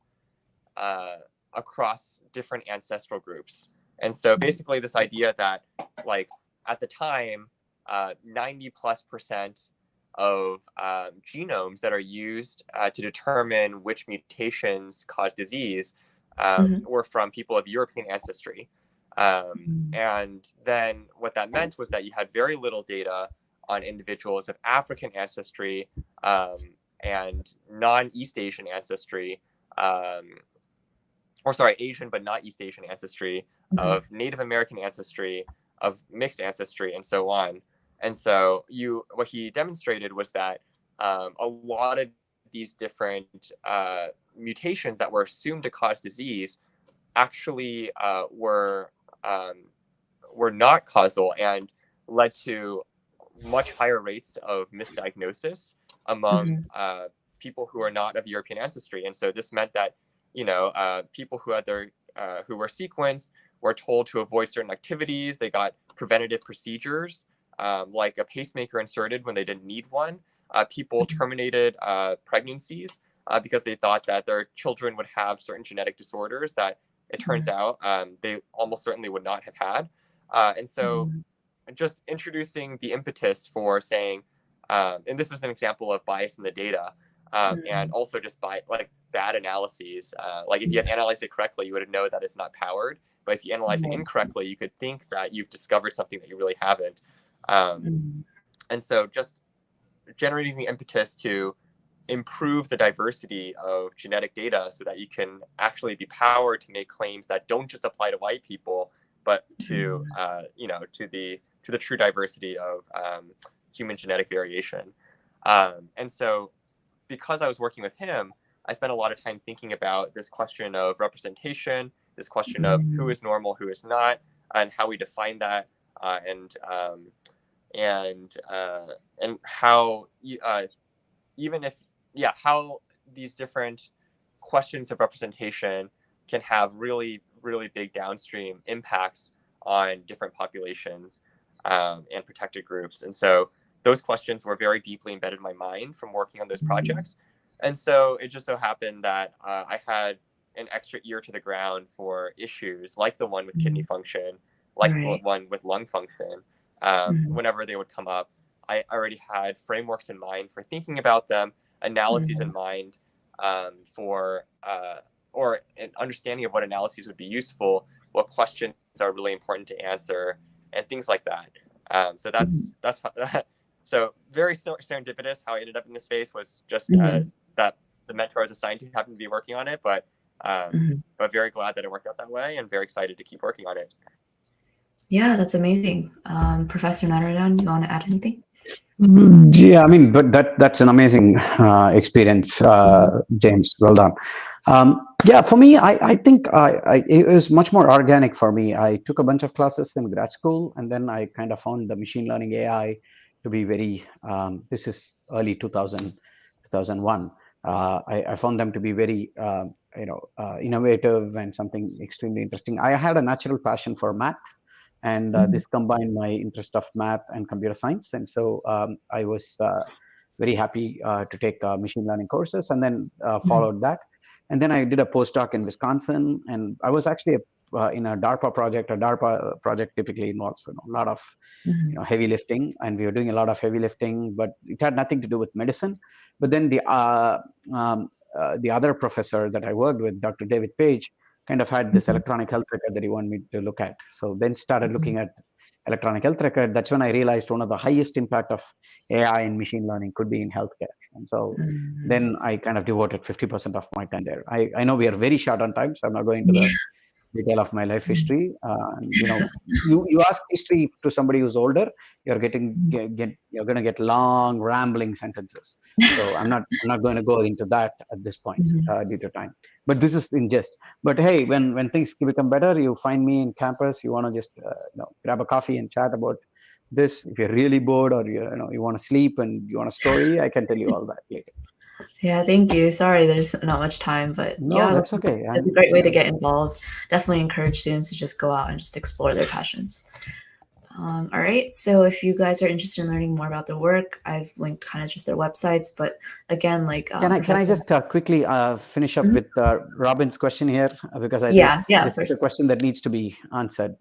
across different ancestral groups. And so basically this idea that like at the time, 90+% of genomes that are used to determine which mutations cause disease were from people of European ancestry. And then what that meant was that you had very little data on individuals of African ancestry and non-East Asian ancestry, Asian but not East Asian ancestry, of Native American ancestry, of mixed ancestry, and so on. And so what he demonstrated was that a lot of these different mutations that were assumed to cause disease actually were not causal and led to much higher rates of misdiagnosis among people who are not of European ancestry. And so this meant that people who had who were sequenced were told to avoid certain activities. They got preventative procedures like a pacemaker inserted when they didn't need one. People terminated pregnancies because they thought that their children would have certain genetic disorders that it turns out they almost certainly would not have had. And so just introducing the impetus for saying, and this is an example of bias in the data, and also just bad analyses. Like if you had analyzed it correctly, you would know that it's not powered. But if you analyze it incorrectly, you could think that you've discovered something that you really haven't. And so just generating the impetus to improve the diversity of genetic data so that you can actually be powered to make claims that don't just apply to white people, but to to the true diversity of human genetic variation. And so because I was working with him, I spent a lot of time thinking about this question of representation, this question of who is normal, who is not, and how we define that, and how how these different questions of representation can have really, really big downstream impacts on different populations and protected groups. And so those questions were very deeply embedded in my mind from working on those projects. And so it just so happened that I had an extra ear to the ground for issues like the one with kidney function, like the one with lung function. Whenever they would come up, I already had frameworks in mind for thinking about them, analyses in mind for or an understanding of what analyses would be useful, what questions are really important to answer, and things like that. So that's so very serendipitous how I ended up in this space was just that the mentor I was assigned to happened to be working on it, but very glad that it worked out that way and very excited to keep working on it. Yeah, that's amazing. Professor Narayan, do you want to add anything? Yeah, I mean, but that's an amazing experience, James. Well done. Yeah, for me, I think it was much more organic for me. I took a bunch of classes in grad school, and then I kind of found the machine learning AI to be very, this is early 2001. I found them to be very, innovative and something extremely interesting. I had a natural passion for math. And this combined my interest of math and computer science. And so I was very happy to take machine learning courses and then followed that. And then I did a postdoc in Wisconsin. And I was actually in a DARPA project. A DARPA project typically involves a lot of heavy lifting. And we were doing a lot of heavy lifting, but it had nothing to do with medicine. But then the other professor that I worked with, Dr. David Page, kind of had this electronic health record that he wanted me to look at. So then started looking at electronic health record. That's when I realized one of the highest impact of AI and machine learning could be in healthcare. And so then I kind of devoted 50% of my time there. I know we are very short on time, so I'm not going to the detail of my life history. You ask history to somebody who's older, you're you're going to get long rambling sentences. So I'm not going to go into that at this point due to time. But this is in jest. But hey, when things become better, you find me in campus. You want to just grab a coffee and chat about this. If you're really bored or you want to sleep and you want a story, I can tell you all that later. Yeah, thank you. Sorry, there's not much time, but No, yeah, that's okay. It's a great way to get involved. Definitely encourage students to just go out and just explore their passions. All right, so if you guys are interested in learning more about the work, I've linked kind of just their websites, but again, like can I just quickly finish up with Robin's question here, because I think this is a question that needs to be answered.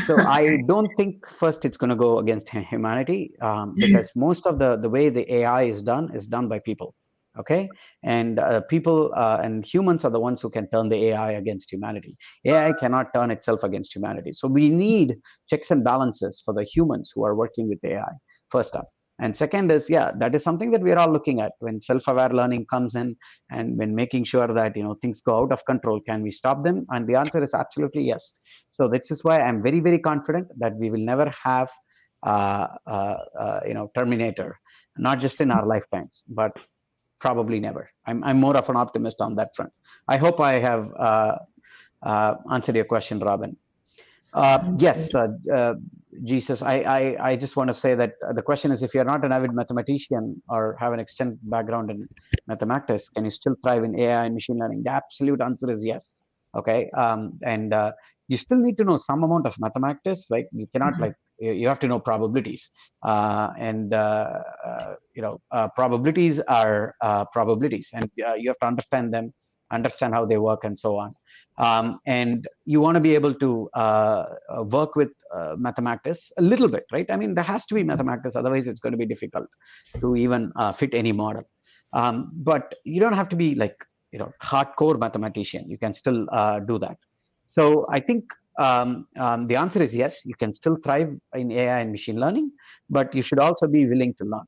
So I don't think first it's going to go against humanity, because most of the way the AI is done by people. Okay, and people and humans are the ones who can turn the AI against humanity. AI cannot turn itself against humanity. So we need checks and balances for the humans who are working with AI, first up. And second is, that is something that we're all looking at when self-aware learning comes in, and when making sure that things go out of control. Can we stop them? And the answer is absolutely yes. So this is why I'm very, very confident that we will never have Terminator, not just in our lifetimes, but probably never. I'm more of an optimist on that front. I hope I have answered your question, Robin. Yes, Jesus, I just want to say that the question is, if you're not an avid mathematician or have an extensive background in mathematics, can you still thrive in AI and machine learning? The absolute answer is yes. Okay, and you still need to know some amount of mathematics, right? You cannot you have to know probabilities, probabilities are probabilities, and you have to understand them, understand how they work, and so on. And you want to be able to work with mathematics a little bit, right? I mean, there has to be mathematics, otherwise it's going to be difficult to even fit any model. But you don't have to be like hardcore mathematician. You can still do that. So I think the answer is yes. You can still thrive in AI and machine learning, but you should also be willing to learn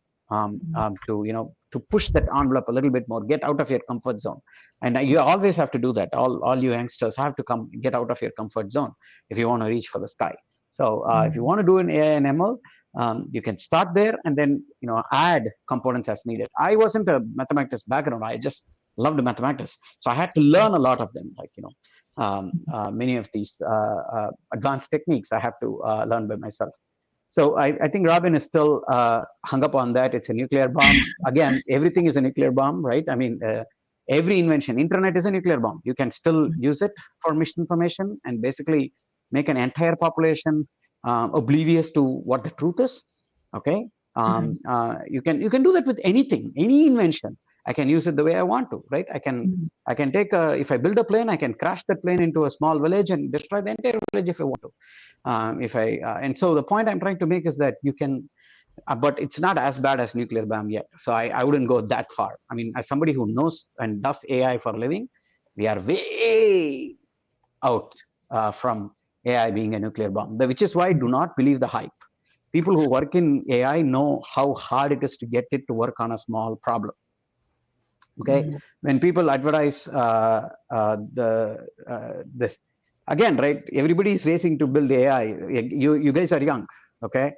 to push that envelope a little bit more, get out of your comfort zone. And you always have to do that. All you youngsters have to get out of your comfort zone if you want to reach for the sky. So if you want to do an AI and ML, you can start there and then add components as needed. I wasn't a mathematics background. I just loved mathematics, so I had to learn a lot of them. Like many of these advanced techniques, I have to learn by myself. So I think Robin is still hung up on that. It's a nuclear bomb. Again, everything is a nuclear bomb, right? I mean, every invention, internet is a nuclear bomb. You can still use it for misinformation and basically make an entire population oblivious to what the truth is. Okay, you can do that with anything, any invention. I can use it the way I want to, right? I can take if I build a plane, I can crash that plane into a small village and destroy the entire village if I want to. And so the point I'm trying to make is that you can, but it's not as bad as nuclear bomb yet. So I wouldn't go that far. I mean, as somebody who knows and does AI for a living, we are way out from AI being a nuclear bomb, which is why I do not believe the hype. People who work in AI know how hard it is to get it to work on a small problem. Okay, when people advertise this again, right? Everybody is racing to build AI. You guys are young, okay?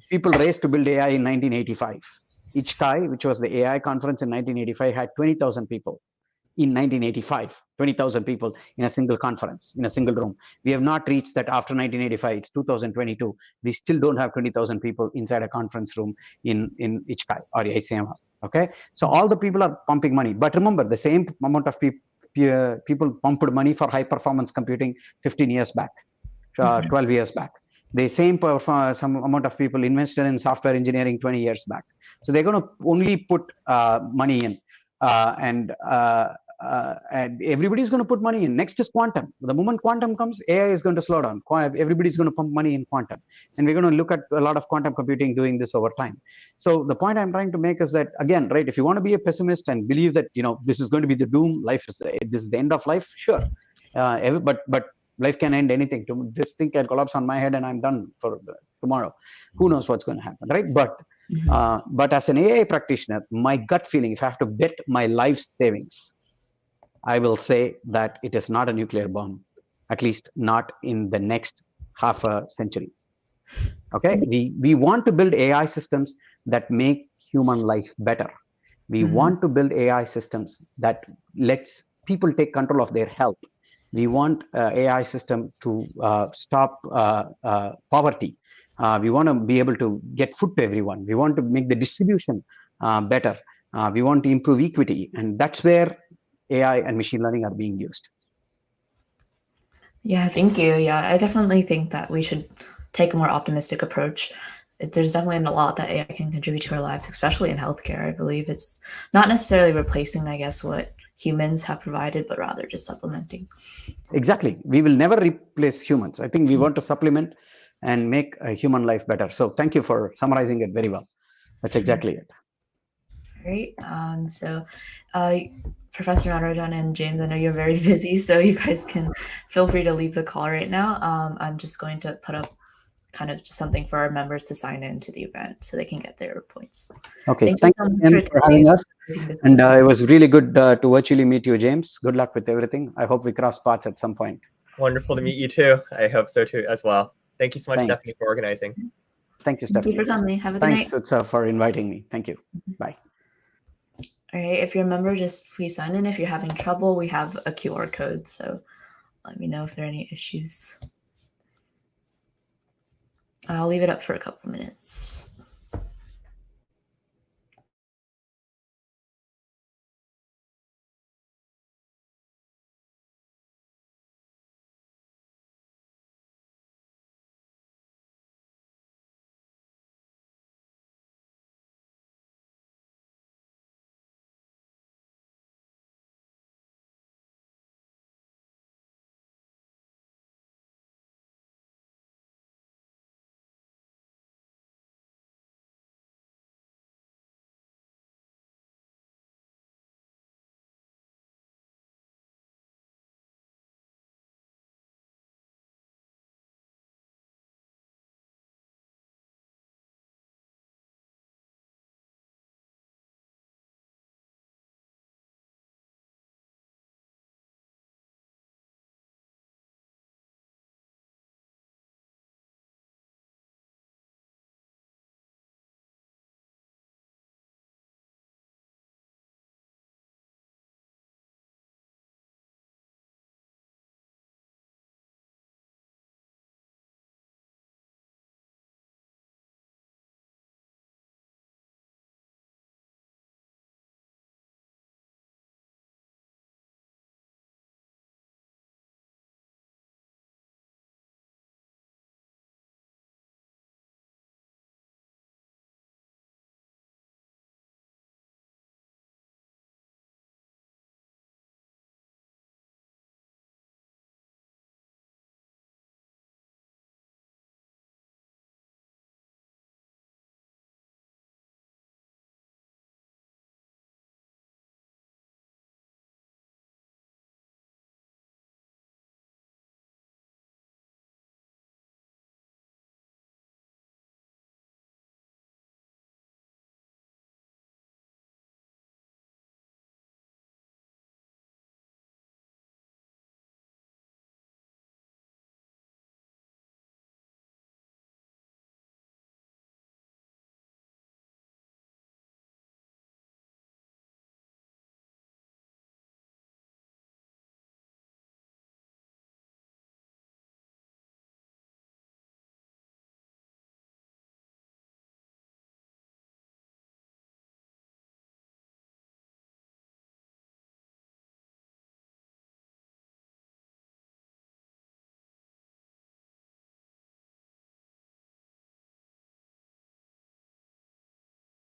People raced to build AI in 1985. ICHKAI, which was the AI conference in 1985, had 20,000 people. In 1985, 20,000 people in a single conference, in a single room. We have not reached that after 1985. It's 2022. We still don't have 20,000 people inside a conference room in ICHKAI or ICMR. Okay, so all the people are pumping money. But remember, the same amount of people pumped money for high performance computing 15 years back, 12 years back. The same some amount of people invested in software engineering 20 years back. So they're going to only put money in. And everybody's going to put money in. Next is quantum. The moment quantum comes, AI is going to slow down. Everybody's going to pump money in quantum, and we're going to look at a lot of quantum computing doing this over time. So the point I'm trying to make is that, again, right, if you want to be a pessimist and believe that this is going to be the doom, this is the end of life, sure, but life can end anything. This thing can collapse on my head and I'm done for tomorrow. Who knows what's going to happen, right? But as an AI practitioner, my gut feeling, if I have to bet my life savings, I will say that it is not a nuclear bomb. at least not in the next half a century. Okay, we want to build AI systems that make human life better. We want to build AI systems that lets people take control of their health. We want AI system to stop poverty. We want to be able to get food to everyone. We want to make the distribution better. We want to improve equity, and that's where AI and machine learning are being used. Yeah, thank you. Yeah, I definitely think that we should take a more optimistic approach. There's definitely a lot that AI can contribute to our lives, especially in healthcare. I believe it's not necessarily replacing, I guess, what humans have provided, but rather just supplementing. Exactly. We will never replace humans. I think we want to supplement and make a human life better. So thank you for summarizing it very well. That's exactly it. All right. Professor Natarajan and James, I know you're very busy, so you guys can feel free to leave the call right now. I'm just going to put up kind of just something for our members to sign in to the event so they can get their points. Okay. Thank you Thanks so much again for having us. And it was really good to virtually meet you, James. Good luck with everything. I hope we cross paths at some point. Wonderful to meet you too. I hope so too as well. Thank you so much, Thanks. Stephanie, for organizing. Thank you, Thank Stephanie. you for coming. Have a good night. Thanks, Utsa, for inviting me. Thank you. Bye. All right. If you're a member, just please sign in. If you're having trouble, we have a QR code. So let me know if there are any issues. I'll leave it up for a couple minutes.